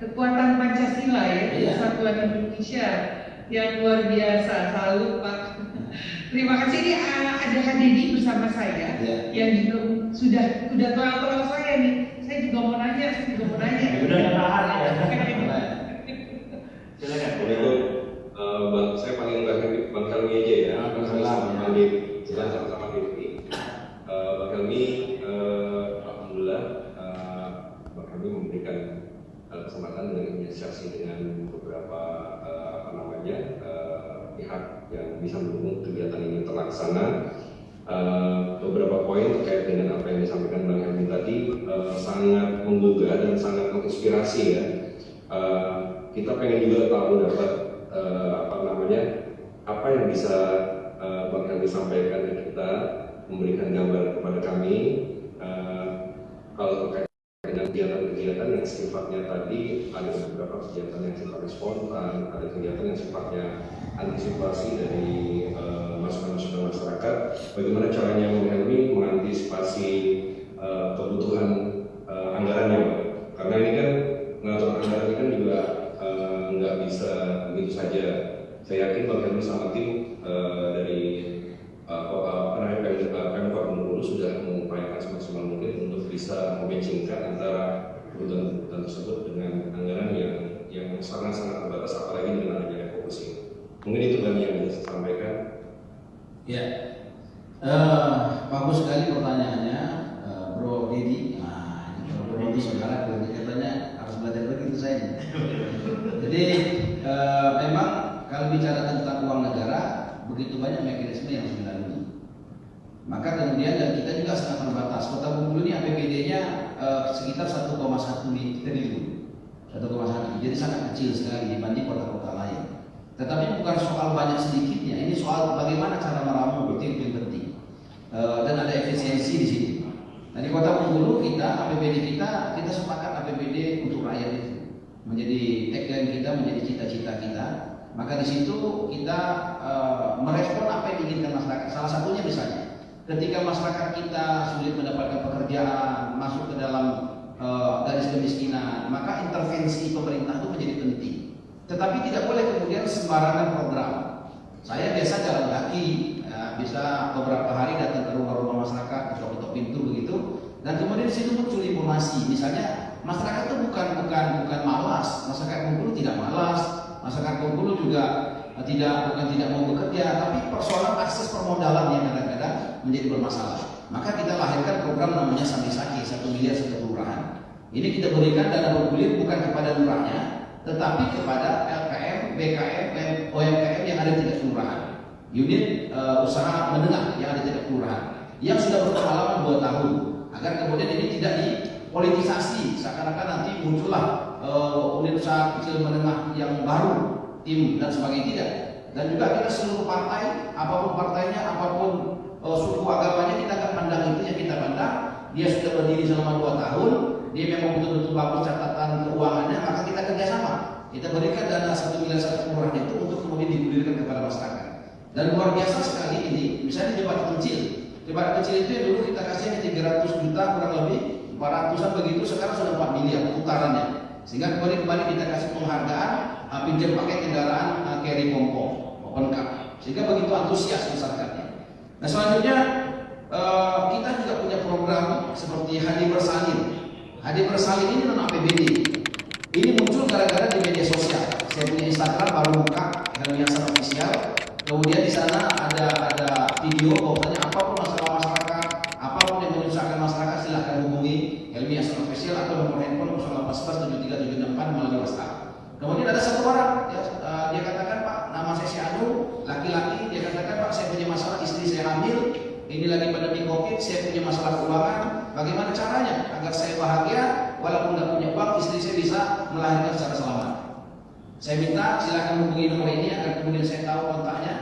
kekuatan Pancasila ya, Persatuan Indonesia yang luar biasa. Salut Pak. Terima kasih. Ini ada Hadidi bersama saya yang juga sudah tolong saya nih. Saya juga mau nanya. Udah nggak tahan ya. Silakan. Saya panggil Bang Helmi aja ya. Sama Devi. Bang Helmi, alhamdulillah Bang Helmi memberikan kesempatan dengan inisiasi dengan beberapa pihak yang bisa mendukung kegiatan ini terlaksana. Beberapa poin terkait dengan apa yang disampaikan Bang Helmi tadi sangat menggugah dan sangat menginspirasi ya. Kita pengen juga tahu dapat apa yang bisa Bang Helmi sampaikan ke kita, memberikan gambar kepada kami kalau terkait dengan kegiatan-kegiatan yang sifatnya tadi ada beberapa kegiatan yang sifatnya spontan, ada kegiatan yang sifatnya antisipasi dari masukan-masukan masyarakat. Bagaimana caranya Bang Helmi mengantisipasi kebutuhan anggarannya, Pak? Karena ini kan mengatur anggaran ini kan juga nggak bisa begitu saja. Saya yakin Bang Helmi sama tim dari Pemkab Bengkulu sudah mengupayakan semaksimal mungkin untuk bisa mematchingkan antara kebutuhan tersebut dengan anggaran yang sangat-sangat terbatas, apalagi dengan adanya refocusing. Mungkin itu kami yang bisa saya sampaikan. Ya, bagus sekali pertanyaannya, Bro Dedi. Nah, Bro Dedi saudara katanya harus belajar begitu saya. Jadi memang kalau bicara tentang uang negara, begitu banyak mekanisme yang harus dilalui. Maka kemudian dan kita juga sangat terbatas. Kota Bengkulu ini APBD-nya sekitar 1,1 triliun, 1,1. Jadi sangat kecil sekali dibanding kota-kota lain. Tetapi bukan soal banyak sedikitnya, ini soal bagaimana cara meramu, itu yang penting. Dan ada efisiensi di sini. Nah di Kota Bengkulu kita APBD kita sepakat APBD untuk rakyat itu menjadi tagline kita, menjadi cita-cita kita. Maka di situ kita merespon apa yang diinginkan masyarakat. Salah satunya misalnya ketika masyarakat kita sulit mendapatkan pekerjaan, masuk ke dalam garis kemiskinan, maka intervensi pemerintah itu menjadi penting. Tetapi tidak boleh kemudian sembarangan program. Saya biasa jalan kaki, bisa beberapa hari datang ke rumah-rumah masyarakat, ketok-ketok pintu begitu, dan kemudian di situ muncul informasi. Misalnya masyarakat itu bukan malas, masyarakat Bengkulu tidak malas, masyarakat Bengkulu juga tidak mau bekerja, tapi persoalan akses permodalan yang kadang-kadang menjadi bermasalah. Maka kita lahirkan program namanya Samisaki, 1 miliar 1 kelurahan. Ini kita berikan dana bergulir bukan kepada lurahnya, tetapi kepada LKM, BKM, OMKM yang ada di tingkat kelurahan, unit usaha menengah yang ada di tingkat kelurahan, yang sudah berpengalaman 2 tahun, agar kemudian ini tidak dipolitisasi, seakan-akan nanti muncullah unit usaha kecil menengah yang baru, tim dan sebagainya. Tidak. Dan juga kita seluruh partai, apapun partainya, apapun suku agamanya kita nggak pandang itu, yang kita pandang dia sudah berdiri selama 2 tahun, dia memang betul-betul bagus catatan keuangannya, maka kita kerjasama. Kita berikan dana 1 miliar 1 kelurahan itu untuk kemudian digulirkan kepada masyarakat. Dan luar biasa sekali ini, misalnya Jembatan Kecil. Jembatan Kecil itu yang dulu kita kasihnya 300 juta kurang lebih, 400-an begitu, sekarang sudah 4 miliar putarannya. Sehingga kembali kita kasih penghargaan, pinjam pakai kendaraan carry kompo, open car. Sehingga begitu antusias masyarakatnya. Nah selanjutnya kita juga punya program seperti Hadi Bersalin. Hadi Bersalin ini non APBD. Ini muncul gara-gara di media sosial. Saya punya Instagram baru buka, Helmi Hasan Official. Kemudian di sana ada video bahwasanya apapun masalah masyarakat, apapun yang menyusahkan masyarakat, silahkan hubungi Helmi Hasan Official atau nomor handphone 0811 73764 melalui WhatsApp. Kemudian ada satu orang, ya, dia katakan, Pak, nama saya si Anu, laki-laki. Dia katakan, Pak, saya punya masalah, istri saya hamil, ini lagi pandemi COVID, saya punya masalah keuangan. Bagaimana caranya agar saya bahagia, walaupun nggak punya uang, istri saya bisa melahirkan secara selamat? Saya minta silakan hubungi nomor ini agar kemudian saya tahu kontaknya,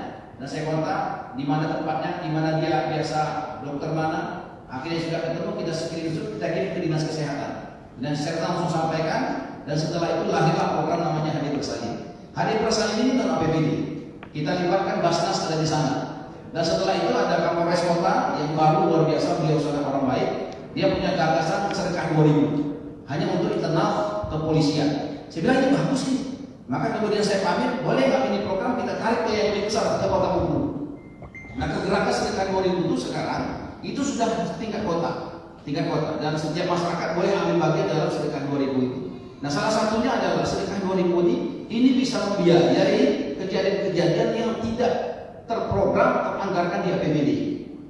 dan saya kontak di mana tempatnya, di mana dia biasa, dokter mana. Akhirnya sudah ketemu, kita screenshot, kita kirim ke dinas kesehatan, dan saya langsung sampaikan. Dan setelah itu lahirlah program namanya Hadi Bersalin. Hadi Bersalin ini non APBD. Kita libatkan Basnas ada di sana. Dan setelah itu ada Kapolres Kota yang baru luar biasa, beliau sangat orang baik. Dia punya gagasan sedekah 2000 hanya untuk internal kepolisian. Saya bilang ini bagus nih. Maka kemudian saya pamit, boleh nggak ini program kita tarik ke yang lebih besar, ke Kota Bengkulu. Nah kegerakan sedekah 2000 itu sekarang itu sudah tingkat kota, dan setiap masyarakat boleh ambil bagian dalam sedekah 2000 itu. Nah salah satunya adalah sedekah 2000 ini bisa membiayai kejadian-kejadian yang tidak terprogram, teranggarkan di APBD.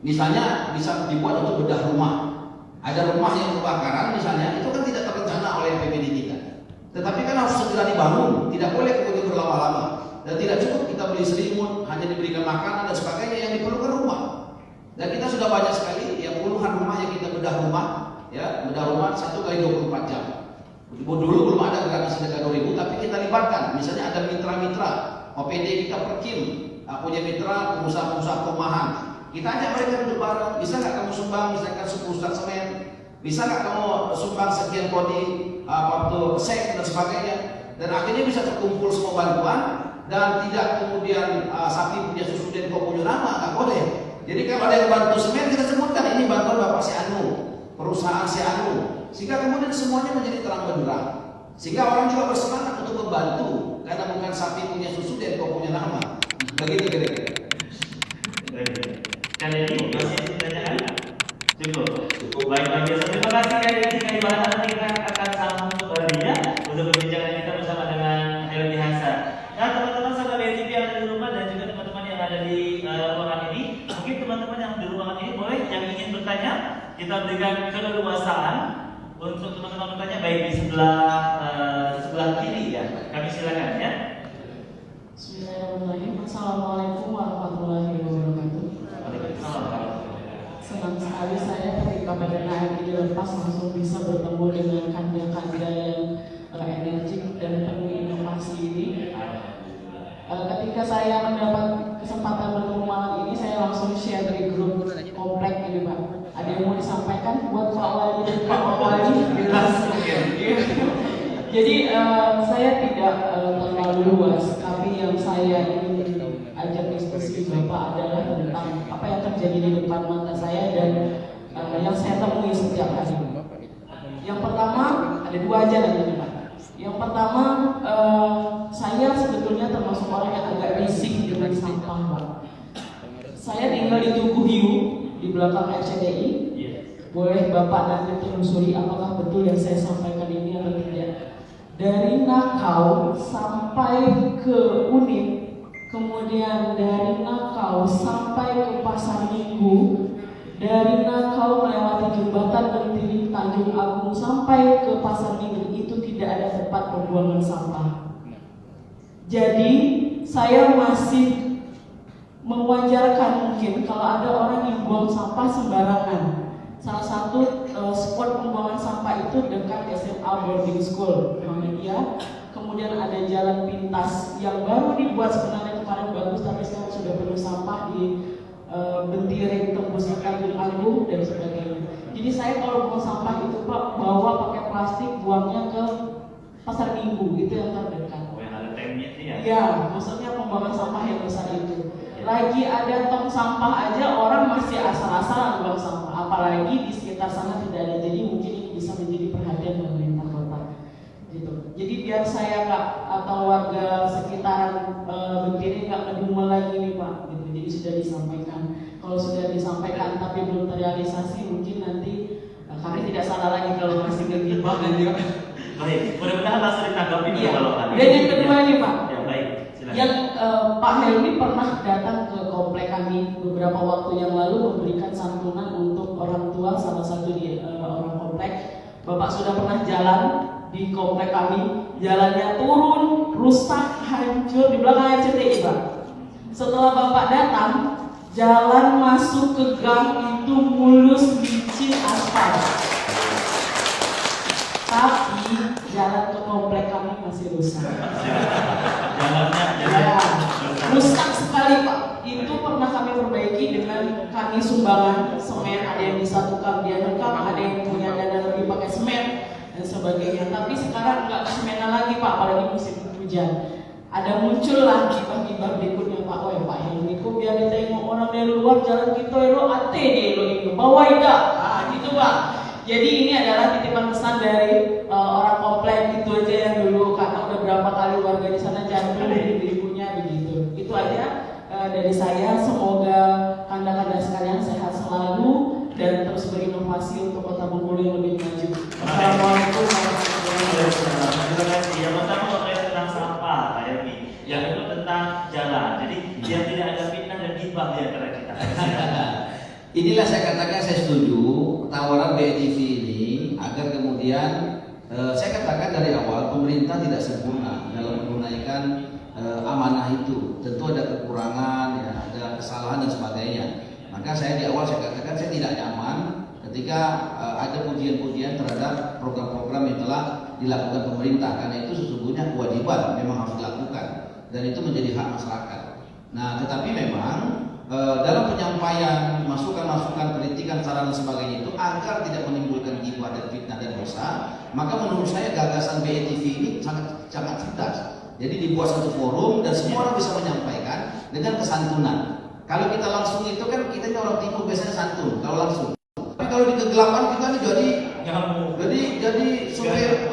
Misalnya bisa dibuat untuk bedah rumah. Ada rumah yang kebakaran misalnya, itu kan tidak terencana oleh APBD kita. Tetapi kan harus segera dibangun, tidak boleh kemudian berlama-lama. Dan tidak cukup kita beli selimut, hanya diberikan makanan dan sebagainya, yang diperlukan rumah. Dan kita sudah banyak sekali yang puluhan rumah yang kita bedah rumah, ya, bedah rumah 1 kali 24 jam. Dulu belum ada gerakan sedekah 2000, tapi kita libatkan. Misalnya ada mitra-mitra OPD kita Perkim, punya mitra pengusaha-pengusaha perumahan. Kita ajak mereka duduk bareng. Bisa nggak kamu sumbang misalkan 10 stak semen? Bisa nggak kamu sumbang sekian kodi waktu sek dan sebagainya? Dan akhirnya bisa terkumpul semua bantuan, dan tidak kemudian sapi punya susu dan kau punya nama, nggak boleh. Jadi kalau ada yang bantu semen, kita sebutkan ini bantuan Bapak si Anu, perusahaan si Anu. Sehingga kemudian semuanya menjadi terang benderang. Sehingga orang juga bersemangat untuk membantu, karena bukan sapi punya susu dan kau punya nama. Begitu kira-kira. Kali ini masih ditanyakan? Cukup baik lagi. Terima kasih kali ini. Kali bahan nanti kita akan sambung kembali ya untuk perbincangan kita bersama dengan Helmi Hasan. Nah teman-teman sahabat BTV yang ada di rumah dan juga teman-teman yang ada di ruangan ini, mungkin teman-teman yang di ruangan ini boleh yang ingin bertanya, kita berikan keleluasaan untuk teman-teman bertanya, baik di sebelah kiri ya. Kami silakan ya. Bismillahirrahmanirrahim. Assalamualaikum warahmatullahi wabarakatuh. Senang sekali saya ketika PPKM ini lepas langsung bisa bertemu dengan kanda-kanda yang energik dan penuh inovasi ini. Ketika saya mendapat kesempatan bertemu malam ini, saya langsung share di grup komplek ini, Pak. Ada yang mau disampaikan buat Pak Wali dan Pak Wali? Jadi saya tidak terlalu luas, tapi yang saya ingin ajak diskusi Bapak adalah tentang apa yang terjadi di depan mata saya dan yang saya temui setiap hari. Yang pertama, ada 2 aja nanti Pak. Yang pertama, saya sebetulnya termasuk orang yang agak risih dengan sampah, Pak. Saya tinggal di Tugu Hiu, di belakang RCTI. Boleh Bapak nanti telusuri apakah betul yang saya sampaikan ini atau tidak. Dari Nakau sampai ke Unit, kemudian dari Nakau sampai ke Pasar Minggu, dari Nakau melewati jembatan Mentiri Tanjung Agung sampai ke Pasar Minggu, itu tidak ada tempat pembuangan sampah. Jadi saya masih mewajarkan mungkin kalau ada orang yang buang sampah sembarangan. Salah satu spot pembuangan sampah itu dekat SMA Boarding School, Muhammadiyah. Kemudian ada jalan pintas yang baru dibuat, sebenarnya kemarin bagus tapi sekarang sudah penuh sampah di Bentiring tembus ke Tanjung Agung dan sebagainya. Jadi saya kalau buang sampah itu Pak bawa pakai plastik, buangnya ke pasar minggu, itu yang terdekat. Oh, yang ada temnya itu ya? Ya, maksudnya pembuangan sampah yang besar itu. Lagi ada tong sampah aja orang masih asal-asalan buang sampah, apalagi di sekitar sana tidak ada. Jadi mungkin ini bisa menjadi perhatian pemerintah kota. Gitu. Jadi biar saya Kak atau warga sekitaran Bentiring nggak ngedumel lagi nih Pak. Gitu. Jadi sudah disampaikan. Kalau sudah disampaikan tapi belum terrealisasi, mungkin nanti kami tidak salah lagi kalau masih ngegibah dan juga. Baik, mudah-mudahan langsung ditanggapi Iya. kalau tadi. Dan yang kedua ini Pak, Ya baik, silakan. yang Pak Helmi pernah datang ke komplek kami beberapa waktu yang lalu memberikan santunan untuk orang tua salah satu di orang komplek. Bapak sudah pernah jalan di komplek kami, jalannya turun, rusak, hancur di belakang RCTI Pak. Setelah Bapak datang, jalan masuk ke gang itu mulus, licin, aspal. Tapi jalan ke komplek kami masih rusak. Jalannya Ya, rusak sekali Pak. Itu pernah kami perbaiki dengan kami sumbangan semen. Ada yang disatukan dia rekam, ada yang punya dana lebih pakai semen dan sebagainya. Tapi sekarang nggak semenan lagi Pak, apalagi musim hujan. Ada muncullah gibah-gibah berikutnya Pak. Oh ya Pak Helmi, kok biar ditengok orang dari luar jalan kita lo ate deh lo ini bawa tidak. Ah gitu Pak. Jadi ini adalah titipan pesan dari orang komplek itu aja yang dulu karena udah berapa kali warga di sana jatuh ibu-ibunya begitu. Itu aja dari saya. Semoga kanda-kanda sekalian sehat selalu dan terus berinovasi untuk Kota Bengkulu yang lebih maju. Assalamualaikum warahmatullahi wabarakatuh. Terima kasih. Yang pertama terkait tentang sampah, Pak Helmi. Yang kedua tentang jalan. Jadi yang tidak ada fitnah dan gibah di antara kita. Inilah saya katakan saya setuju tawaran BTV ini agar kemudian saya katakan dari awal pemerintah tidak sempurna dalam menunaikan amanah itu. Tentu ada kekurangan, ya, ada kesalahan dan sebagainya. Maka saya di awal saya katakan saya tidak nyaman ketika ada pujian-pujian terhadap program-program yang telah dilakukan pemerintah, karena itu sesungguhnya kewajiban memang harus dilakukan dan itu menjadi hak masyarakat. Nah, tetapi memang dalam penyampaian masukan-masukan, kritikan, saran dan sebagainya itu agar tidak menimbulkan gibah dan fitnah dan dosa, maka menurut saya gagasan BETV ini sangat cerdas. Jadi dibuat satu forum dan semua orang bisa menyampaikan dengan kesantunan. Kalau kita langsung itu kan kita ini orang timur biasanya santun kalau langsung. Tapi kalau di kegelapan kita ini jadi survei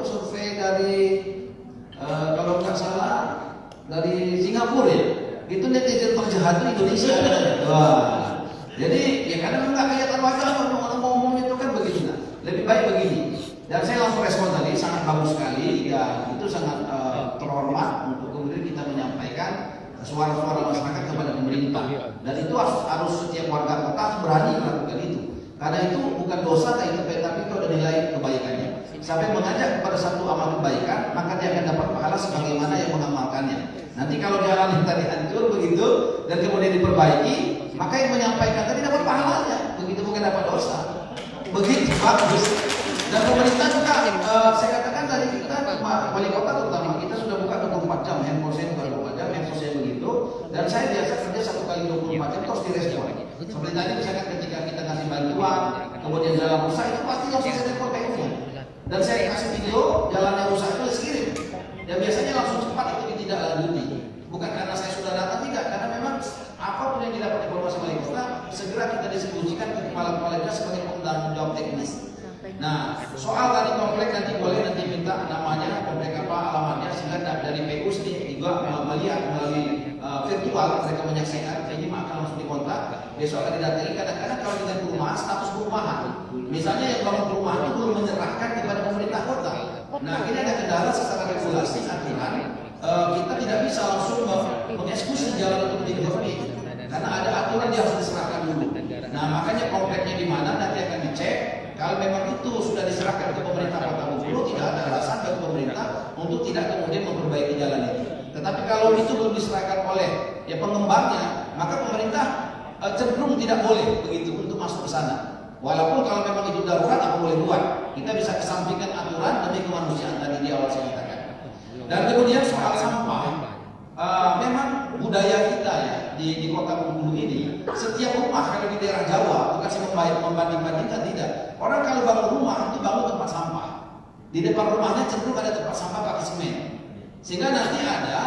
survei dari kalau nggak salah dari Singapura ya. Itu netizen terjahat itu Indonesia. Wah. Jadi ya kadang nggak kelihatan wajah orang ngomong itu kan begitu. Nah, lebih baik begini. Dan saya langsung respon tadi sangat bagus sekali dan itu sangat terhormat untuk kemudian kita menyampaikan suara-suara masyarakat kepada pemerintah. Dan itu harus setiap warga kota berani melakukan itu. Karena itu bukan dosa tapi itu ada nilai kebaikannya. Sampai mengajak kepada satu amal kebaikan, maka dia akan dapat pahala sebagaimana yang mengamalkannya. Nanti kalau jalan yang tadi hancur begitu dan kemudian diperbaiki, maka yang menyampaikan tadi dapat pahalanya, begitu bukan dapat dosa. Begitu bagus. Dan pemerintah juga, saya katakan tadi kita wali kota terutama kita sudah buka 24 jam, handphone saya buka 24 jam, handphone saya begitu. Dan saya biasa kerja 1 kali 24 jam terus direspon. Seperti tadi misalkan ketika kita kasih bantuan, kemudian jalan rusak itu pasti langsung saya telepon PU-nya. Dan saya kasih video jalan yang rusak itu kirim. Dan biasanya langsung cepat itu ditindaklanjuti. Bukan karena saya sudah datang, tidak, karena memang apapun yang didapat informasi wali kota segera kita distribusikan ke kepala-kepala daerah sebagai penanggung jawab teknis. Nah, soal tadi komplek nanti boleh nanti minta namanya komplek apa alamatnya sehingga dari PU sendiri juga melihat melalui virtual mereka menyaksikan ini maka langsung dikontak besok akan didatangi. Kadang-kadang kalau kita rumah status perumahan misalnya yang bangun perumahan itu belum menyerahkan kepada pemerintah kota. Nah ini ada kendala secara regulasi aturan kita tidak bisa langsung mengeksekusi jalan itu menjadi resmi karena ada aturan yang harus diserahkan dulu. Nah makanya kompleknya di mana nanti akan dicek. Kalau memang itu sudah diserahkan ke pemerintah Kota Bengkulu, tidak ada alasan bagi pemerintah untuk tidak kemudian memperbaiki jalan itu. Tetapi kalau itu belum diserahkan oleh pengembangnya, maka pemerintah cenderung tidak boleh begitu untuk masuk ke sana. Walaupun kalau memang itu darurat, apa boleh buat? Kita bisa kesampingkan aturan demi kemanusiaan tadi di awal saya katakan. Dan kemudian soal sampah, memang budaya kita ya di Kota Bengkulu dulu ini, setiap rumah kalau di daerah Jawa, bukan saya membanding-bandingkan, tidak. Orang kalau bangun rumah itu bangun tempat sampah. Di depan rumahnya cenderung ada tempat sampah pakai semen. Sehingga nanti ada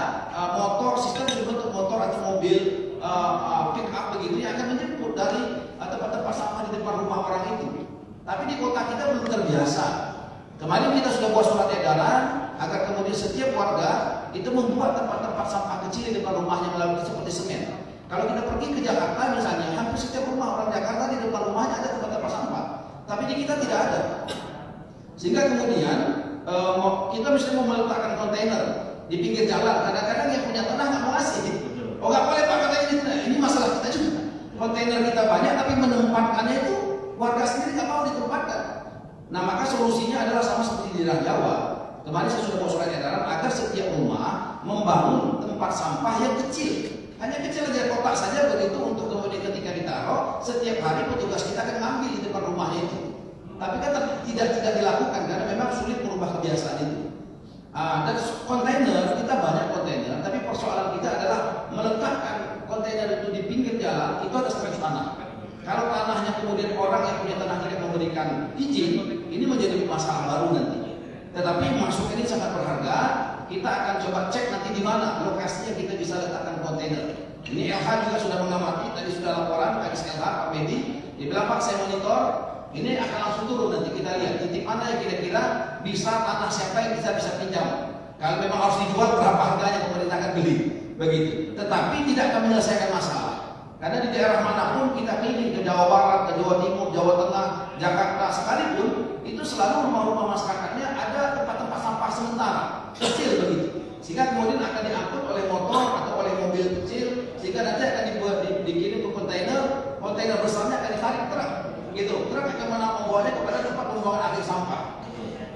motor, sistem berbentuk motor atau mobil pick up begitu yang akan menjemput dari tempat-tempat sampah di depan rumah orang itu. Tapi di kota kita belum terbiasa. Kemarin kita sudah buat surat edaran agar kemudian setiap warga itu membuat tempat-tempat sampah kecil di depan rumahnya melalui seperti semen. Kalau kita pergi ke Jakarta misalnya, hampir setiap rumah orang Jakarta di depan rumahnya ada tempat-tempat sampah. Tapi di kita tidak ada. Sehingga kemudian kita mesti mau meletakkan kontainer di pinggir jalan. Kadang-kadang yang punya tanah nggak mau ngasih. Oh nggak boleh Pak, katanya ini masalah kita juga. Kontainer kita banyak tapi menempatkannya itu warga sendiri nggak mau ditempatkan. Nah maka solusinya adalah sama seperti di daerah Jawa. Kemarin saya sudah buat surat edaran agar setiap rumah membangun tempat sampah yang kecil. Hanya kecil aja, kotak saja begitu, untuk kemudian ketika ditaruh setiap hari petugas kita akan ngambil di depan rumahnya itu. Tapi kan tidak dilakukan karena memang sulit merubah kebiasaan itu. Dan kontainer, kita banyak kontainer, tapi persoalan kita adalah meletakkan kontainer itu di pinggir jalan, itu ada stress tanah. Kalau tanahnya kemudian orang yang punya tanah tidak memberikan izin, ini menjadi masalah baru nanti. Tetapi masuk ini sangat berharga. Kita akan coba cek nanti di mana lokasinya kita bisa letakkan kontainer. Ini LH juga sudah mengamati, tadi sudah laporan Pak LH, Pak Medi, dia bilang Pak saya monitor, ini akan langsung turun nanti kita lihat titik mana yang kira-kira bisa tanah siapa yang bisa pinjam. Kalau memang harus dijual berapa harganya pemerintah akan beli, begitu. Tetapi tidak akan menyelesaikan masalah. Karena di daerah manapun kita pilih ke Jawa Barat, ke Jawa Timur, Jawa Tengah, Jakarta sekalipun, itu selalu rumah-rumah masyarakatnya ada tempat-tempat sampah sementara, kecil begitu. Sehingga kemudian akan diangkut oleh motor atau oleh mobil kecil, sehingga nanti akan dikirim ke kontainer besarnya akan ditarik truk, gitu. Truk akan membawanya kepada tempat pembuangan akhir sampah,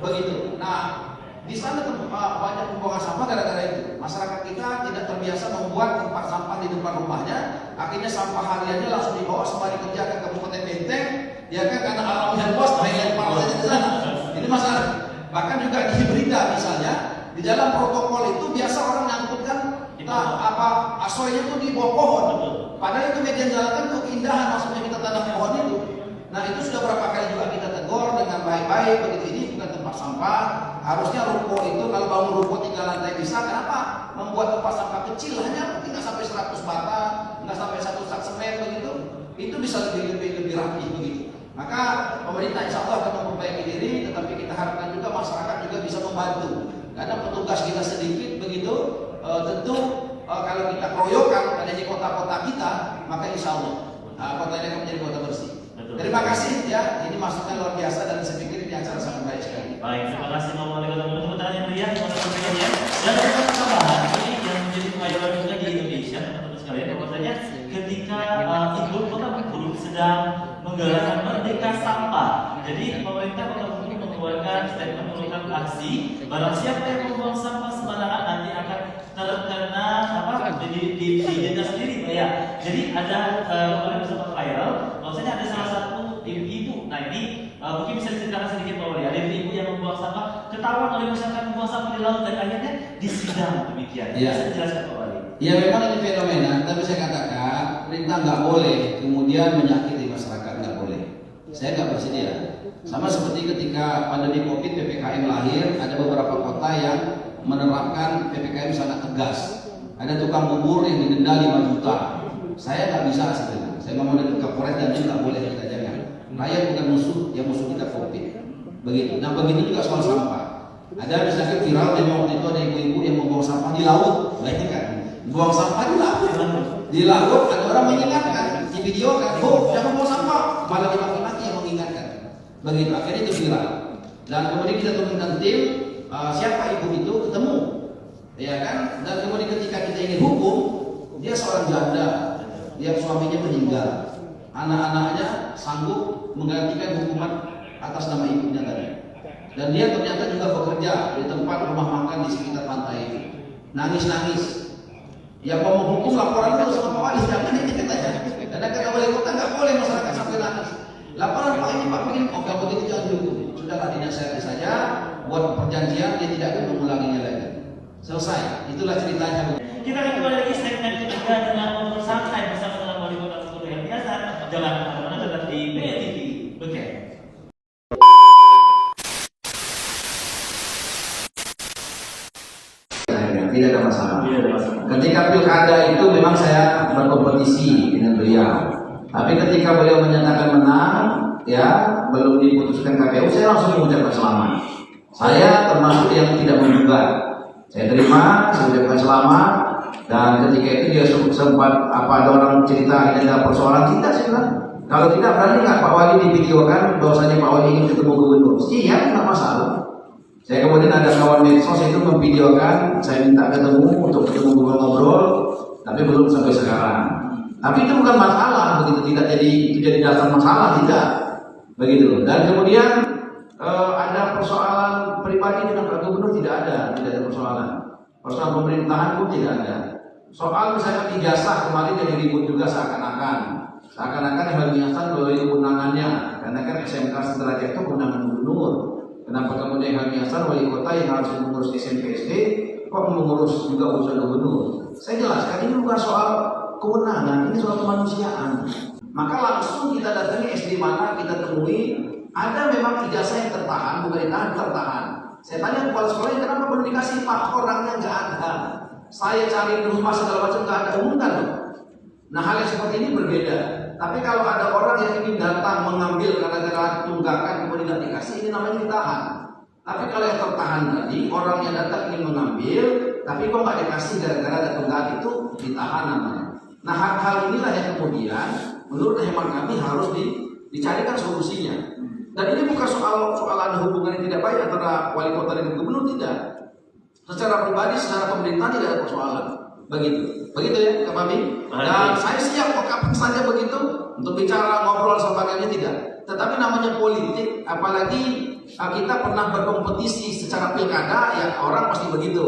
begitu. Nah, di sana banyak pembuangan sampah gara-gara itu. Masyarakat kita tidak terbiasa membuat tempat sampah di depan rumahnya. Akhirnya sampah hariannya langsung dibawa sembari kerja ke Kabupaten Menteng. Ya kan, karena alamnya luas, main lempar saja di sana. Ini masalah. Bahkan juga di berita misalnya, di dalam protokol itu biasa orang ngangkutkan asoynya itu di bawah pohon. Padahal itu media jalan kan untuk keindahan, maksudnya kita tanam pohon itu. Nah itu sudah berapa kali juga kita tegur dengan baik-baik, begitu ini bukan tempat sampah. Harusnya ruko itu kalau bangun ruko 3 lantai bisa, kenapa membuat tempat sampah kecil hanya mungkin nggak sampai 100 bata, nggak sampai 1 sak semen begitu, itu bisa lebih rapi begitu. Maka pemerintah insya Allah akan memperbaiki diri, tetapi kita harapkan juga masyarakat juga bisa membantu. Karena petugas kita sedikit begitu, tentu kalau kita keroyokan ada di kota-kota kita, maka insya Allah kota ini akan menjadi kota bersih. Terima kasih ya, ini masukan luar biasa dan saya pikir ini acara sangat baik sekali. Baik, terima kasih Bapak Wali Kota. Tepuk tangan yang meriah kepada teman-teman ya. Dan untuk tambahan ini yang menjadi kemajuan juga di Indonesia, teman-teman sekalian, bahwasanya ketika ibu kota Bengkulu sedang menggelar Merdeka Sampah, jadi pemerintah Kota Bengkulu mengeluarkan statement mengeluarkan aksi, barang siapa yang membuang sampah sembarangan nanti akan terkena di denda sendiri, Pak ya. Jadi ada kemarin sempat viral, bahwasanya ada salah satu ibu. Nah ini mungkin bisa diceritakan sedikit Pak Wali. Ada ibu yang membuang sampah, ketahuan oleh masyarakat membuang sampah di laut dan akhirnya disidang demikian. Ya. Bisa dijelaskan Pak Wali? Ya memang ini fenomena, tapi saya katakan perintah nggak boleh kemudian menyakiti masyarakat, nggak boleh. Saya nggak bersedia. Sama seperti ketika pandemi COVID PPKM lahir, ada beberapa kota yang menerapkan PPKM sangat tegas. Ada tukang bubur yang didenda 5 juta. Saya nggak bisa sebenarnya. Saya mau ke Kapolres dan dia nggak boleh, kita jangan. Rakyat bukan musuh, yang musuh kita COVID. Begitu. Nah begitu juga soal sampah. Ada misalnya viral memang waktu itu ada ibu-ibu yang membuang sampah di laut, banyak kan? Buang sampah di laut. Di laut ada orang mengingatkan, di video kan, jangan buang sampah. Malah dimaki-maki yang mengingatkan. Begitu. Akhirnya itu viral. Dan kemudian kita turunkan tim, siapa ibu itu ketemu, ya kan? Dan kemudian ketika kita ingin hukum, dia seorang janda, dia suaminya meninggal, anak-anaknya sanggup menggantikan hukuman atas nama ibunya tadi. Dan dia ternyata juga bekerja di tempat rumah makan di sekitar pantai itu. Nangis-nangis. Yang mau menghukum laporan itu sama Pak Wali, jangan ini katanya. Karena kata wali kota nggak boleh masyarakat sampai nangis. Laporan Pak ini Pak begini, oh kalau begitu jangan dihukum. Sudahlah dinasihati saja, buat perjanjian dia tidak akan mengulanginya lagi. Selesai. Itulah ceritanya. Kita akan kembali lagi segmen ketiga dengan ngobrol santai bersama dengan Wali jangan kemana-mana, tetap di PA TV. Oke. Tidak ada masalah. Tidak ada masalah. Ketika pilkada itu memang saya berkompetisi dengan beliau. Tapi ketika beliau menyatakan menang, ya belum diputuskan KPU, saya langsung mengucapkan selamat. Saya termasuk yang tidak menggugat. Saya terima, saya ucapkan selamat. Dan ketika itu dia sempat ada orang cerita ini ada persoalan, tidak sih bilang. Kalau tidak berani nggak Pak Wali divideokan bahwasanya Pak Wali ingin ketemu gubernur? Siap, nggak masalah. Saya kemudian ada kawan medsos itu memvideokan saya minta ketemu untuk ketemu ngobrol, tapi belum sampai sekarang. Tapi itu bukan masalah, begitu tidak jadi dasar masalah, tidak begitu. Dan kemudian ada persoalan pribadi dengan Pak Gubernur, tidak ada persoalan. Persoalan pemerintahan pun tidak ada. Soal misalnya ijazah kemarin jadi ribut juga seakan-akan Helmi Hasan melalui kewenangannya, karena kan SMK sederajat itu kewenangan gubernur. Kenapa kemudian Helmi Hasan wali kota yang harus mengurus SMP SD kok mengurus juga urusan gubernur? Saya jelaskan ini bukan soal kewenangan, ini soal kemanusiaan. Maka langsung kita datangi SD mana kita temui ada memang ijazah yang tertahan, bukan tertahan. Saya tanya kepala sekolahnya kenapa belum dikasih Pak, orangnya nggak ada. Saya cari di rumah segala macam nggak ada, umumkan. Nah hal yang seperti ini berbeda. Tapi kalau ada orang yang ingin datang mengambil gara-gara tunggakan kemudian tidak dikasih, ini namanya ditahan. Tapi kalau yang tertahan tadi, orang yang datang ingin mengambil, tapi kok nggak dikasih gara-gara ada tunggakan, itu ditahan namanya. Nah hal inilah yang kemudian menurut hemat kami harus dicarikan solusinya. Dan ini bukan soal ada hubungan yang tidak baik antara wali kota dengan gubernur, tidak. Secara pribadi, secara pemerintahan tidak ada persoalan. Begitu ya, Kak Mami. Dan saya siap kok kapan saja begitu untuk bicara, ngobrol, sebagainya tidak. Tetapi namanya politik, apalagi kita pernah berkompetisi secara pilkada, ya orang pasti begitu.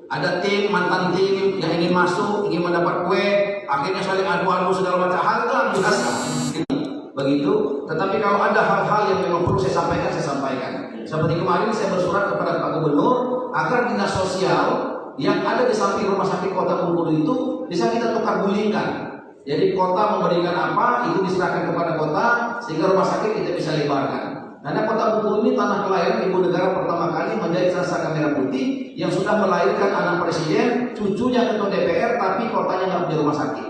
Ada tim, mantan tim yang ingin masuk, ingin mendapat kue, akhirnya saling adu-adu segala macam hal, itu biasa. Begitu. Tetapi kalau ada hal-hal yang memang perlu saya sampaikan, saya sampaikan. Seperti kemarin saya bersurat kepada Pak Gubernur agar dinas sosial yang ada di samping rumah sakit kota Bengkulu itu bisa kita tukar gulingkan. Jadi kota memberikan apa, itu diserahkan kepada kota sehingga rumah sakit kita bisa lebarkan. Karena kota Bengkulu ini tanah kelahiran ibu negara pertama kali menjadi sastra merah putih yang sudah melahirkan anak presiden, cucunya ketua DPR, tapi kotanya nggak punya rumah sakit.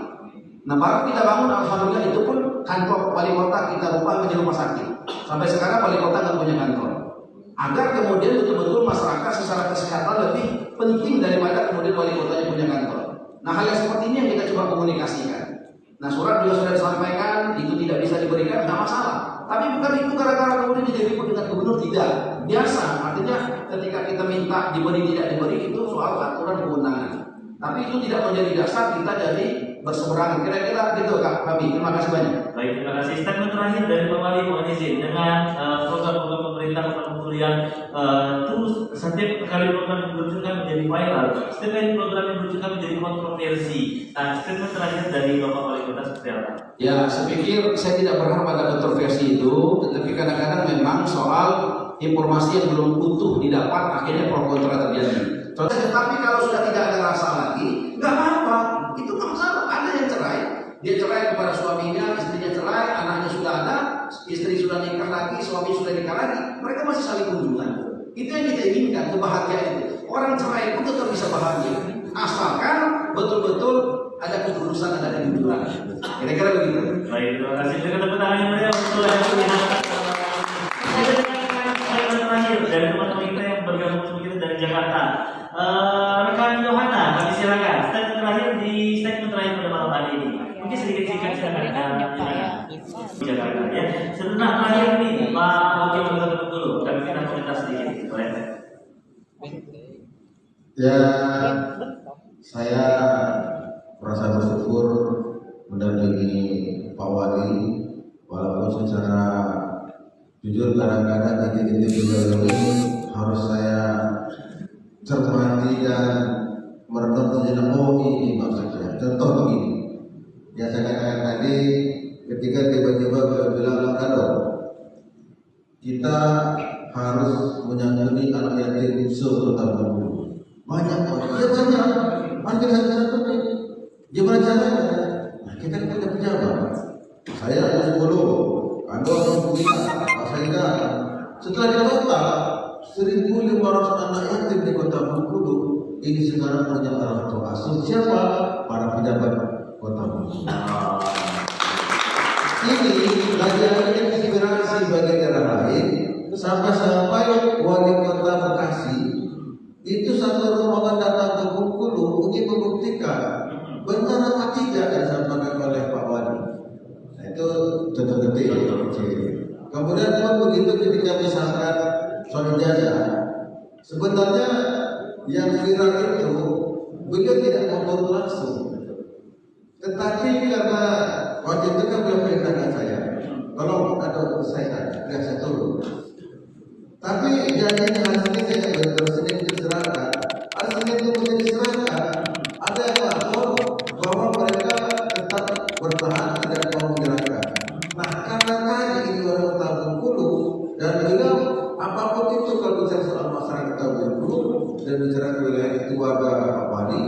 Nah baru kita bangun, alhamdulillah itu pun kantor wali kota kita ubah menjadi rumah sakit. Sampai sekarang wali kota nggak punya kantor. Agar kemudian betul-betul masyarakat secara kesehatan lebih penting daripada kemudian wali kotanya punya kantor. Nah hal yang seperti ini yang kita coba komunikasikan. Nah surat juga sudah disampaikan, itu tidak bisa diberikan, tidak masalah. Tapi bukan itu gara-gara kemudian jadi ribut dengan gubernur, tidak. Biasa, artinya ketika kita minta diberi tidak diberi itu soal aturan kewenangan. Tapi itu tidak menjadi dasar kita jadi berseberangan. Kira-kira gitu Kak Fabi. Terima kasih banyak. Baik, terima kasih. Statement terakhir dari Pak Wali, mohon izin dengan program-program pemerintah Bengkulu yang terus setiap kali program yang diluncurkan menjadi viral, setiap kali program yang diluncurkan menjadi kontroversi. Nah, statement terakhir dari Bapak Wali Kota seperti apa? Ya, saya pikir saya tidak berharap ada kontroversi itu, tetapi kadang-kadang memang soal informasi yang belum utuh didapat akhirnya pro kontra terjadi. Tetapi kalau sudah tidak ada rasa lagi, nggak apa-apa, itu nggak masalah. Ada yang cerai, dia cerai kepada suaminya, istrinya cerai, anaknya sudah ada, istri sudah nikah lagi, suami sudah nikah lagi, mereka masih saling kunjungan. Itu yang kita inginkan, kebahagiaan itu. Orang cerai pun tetap bisa bahagia, asalkan betul-betul ada ketulusan, ada kejujuran. Kira-kira begitu. Baik, terima kasih. Kita tepuk tangan yang meriah untuk yang melihat. Terakhir dari teman-teman kita yang bergabung bersama kita dari Jakarta. Rekan Yohana, kami silakan. Statement terakhir pada malam hari ini. Mungkin sedikit silakan. Jakarta ya. Setelah terakhir ini Pak Wakil Wali Kota Bengkulu dan kita komentar sedikit. Ya, saya merasa bersyukur mendampingi Pak Wali, walaupun secara jujur kadang-kadang titik-titik ini harus saya cermati dan merenung sejenak. Oh ini maksudnya. Contoh begini, yang saya katakan tadi, ketika tiba-tiba bilang kadang kita harus menyantuni anak yatim se-Kota Bengkulu. Banyak orang, ya banyak. Mungkin hanya satu nih. Gimana caranya? Nah, kita tidak pejabat. saya 10, Anda 5, saya. Setelah ditotal 1.500 anak yatim di Kota Bengkulu ini sekarang punya orang tua asuh. Siapa? Para pejabat Kota Bengkulu. Ini lagi-lagi inspirasi bagi daerah lain. Sampai-sampai wali kota Bekasi itu satu rombongan datang ke Bengkulu untuk membuktikan benar apa tidak yang disampaikan oleh Pak Wali. Nah, itu detik-detik kecil. Kemudian pun begitu ketika misalkan Soal Jaja, sebenarnya yang viral itu beliau tidak ngomong langsung, tetapi karena waktu itu kan beliau perintahkan saya, tolong ada saya biasa turun. Tapi janjinya hari Senin saya betul Senin diserahkan, hari Senin itu mesti diserahkan. Ada yang lapor bahwa mereka tetap bertahan tidak mau menyerahkan. Nah karena tadi ini orang Kota Bengkulu dan beliau apapun itu kalau bicara soal masyarakat Bengkulu dan bicara wilayah itu warga Pak Wali,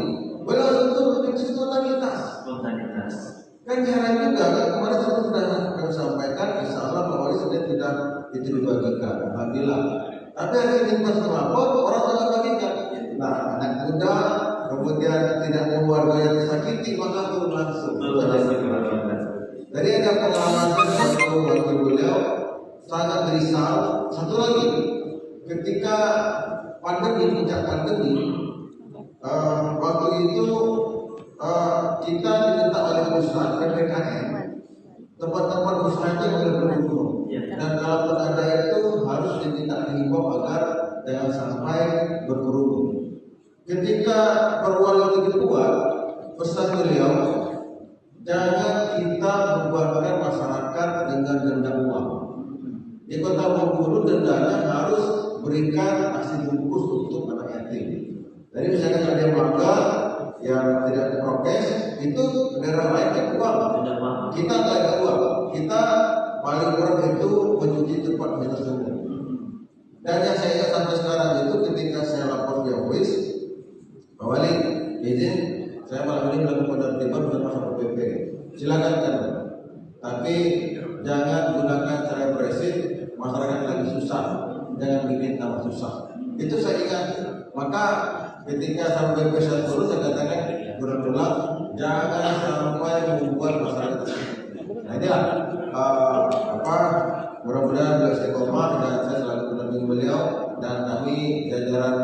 beliau tentu memiliki spontanitas. Kan jarang juga, kemarin saya sudah sampaikan, insya Allah Pak Wali sudah itu dibagikan, alhamdulillah. Tapi hari ini pas melapor, orang tidak bagikan. Nah, anak muda kemudian tidak mau warga yang disakiti, maka turun langsung. Jadi ada pengalaman waktu beliau sangat risau. Satu lagi, ketika pandemi, puncak pandemi, waktu itu kita diminta oleh pusat PPKM tempat-tempat usaha itu boleh berkumpul dan kalau ada itu harus diminta dihimbau agar jangan sampai berkerumun. Ketika perwali itu dibuat, pesan beliau jangan kita membuatkan masyarakat dengan denda uang. Di Kota Bengkulu dendanya harus berikan nasi bungkus untuk anak yatim. Jadi misalkan ada yang makan yang tidak prokes itu daerah lain yang uang, kita nggak ada uang, kita paling kurang itu mencuci tempat tersebut. Dan yang saya ingat sampai sekarang itu ketika saya lapor di office, Pak Wali izin saya malam ini melakukan penertiban dengan pasal PP, silakan kan, tapi jangan gunakan cara represif, masyarakat lagi susah, jangan bikin tambah susah. Itu saya ingat. Maka ketika sampai pesan turun saya katakan berulang jangan sampai membuat masyarakat. Nah inilah mudah-mudahan beliau istiqomah dan saya selalu mendampingi beliau dan kami jajaran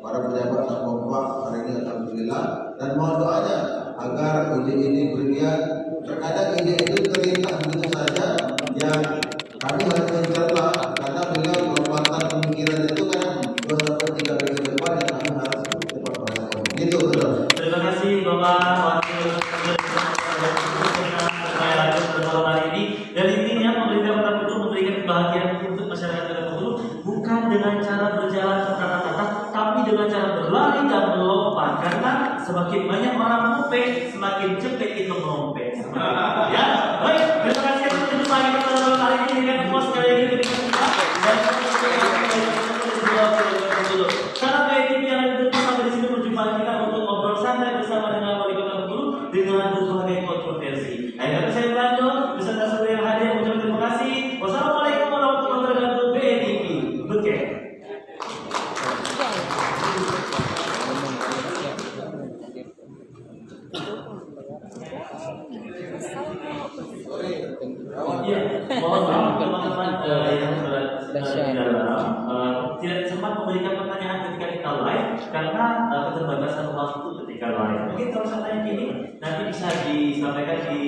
para pejabat dan kompak hari ini alhamdulillah dan mohon doanya agar ide ini berlian. Terkadang ide itu terlintas begitu saja yang kami harus mencerna karena beliau lompatan pemikiran itu kan 2-3 minggu depan yang kami harus cepat merespon. Gitu betul. Terima kasih Bapak Wakil Ketua hari ini. Dan intinya pemerintah Kota Bengkulu memberikan kebahagiaan untuk masyarakat Kota Bengkulu bukan dengan cara berjalan tertata-tata, tapi dengan cara berlari dan melompat. Karena semakin banyak orang ngope, semakin cepat kita melompat. Ya, baik. Terima kasih atas perjumpaan kita pada hari ini dengan puas sekali lagi dan salam KTV yang ada sampai di sini perjumpaan kita untuk ngobrol santai bersama dengan Wali Kota Bengkulu dengan berbagai kontroversi. Akhirnya saya Brando beserta seluruh yang hadir mengucapkan terima kasih. Wassalamualaikum warahmatullahi wabarakatuh. BTV Bukit. Ya, mohon maaf teman-teman yang sudah di dalam tidak sempat memberikan pertanyaan ketika kita live karena keterbatasan waktu ketika live. Mungkin kalau saya tanya gini nanti bisa disampaikan di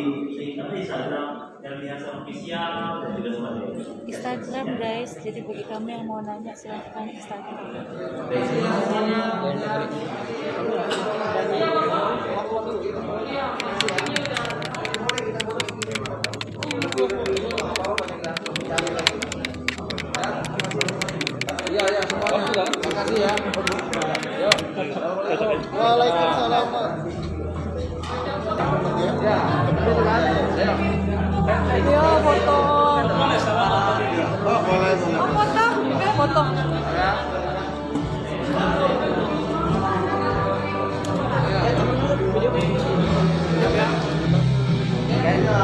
Instagram yang biasa official dan juga sebagainya. Instagram guys, jadi bagi kamu yang mau nanya silahkan Instagram. Ya, semua. Terima kasih ya. Waalaikumsalam. Iya, foto. Foto. Kayaknya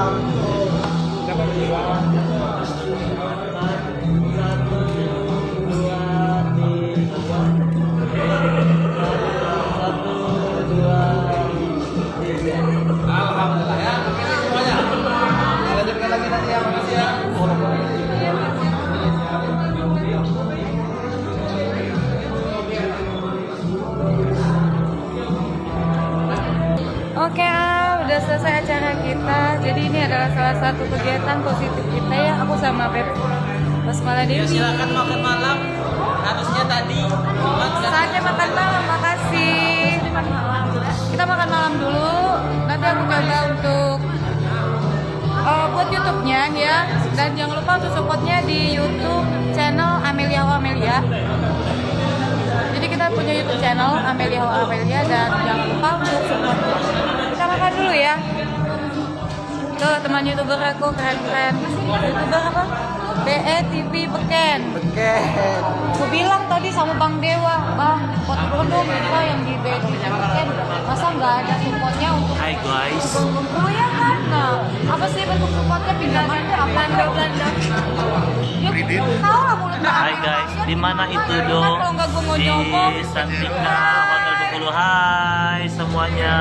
adalah salah satu kegiatan positif kita ya. Aku sama Beb Basmala Dewi. Silakan makan malam. Harusnya tadi. Saatnya makan malam, makasih. Kita makan malam dulu. Nanti aku coba untuk buat YouTube-nya ya. Dan jangan lupa untuk supportnya di YouTube channel Amelia Amelia. Jadi kita punya YouTube channel Amelia Amelia dan jangan lupa untuk support. Kita makan dulu ya. Tuh teman YouTuber aku keren-keren. YouTuber apa? BE TV Beken. Aku bilang tadi sama Bang Dewa, Bang, foto dong kita yang di BE TV Beken. Masa nggak ada supportnya untuk? Hai guys. Oh ya kan, nah, apa sih bentuk supportnya pinjaman itu apa? Belanda. Ya, tahu lah mulut Hai guys, di mana itu dong? Kalau nggak gue mau Di nyobok. Santika Hotel Bengkulu. Hai semuanya.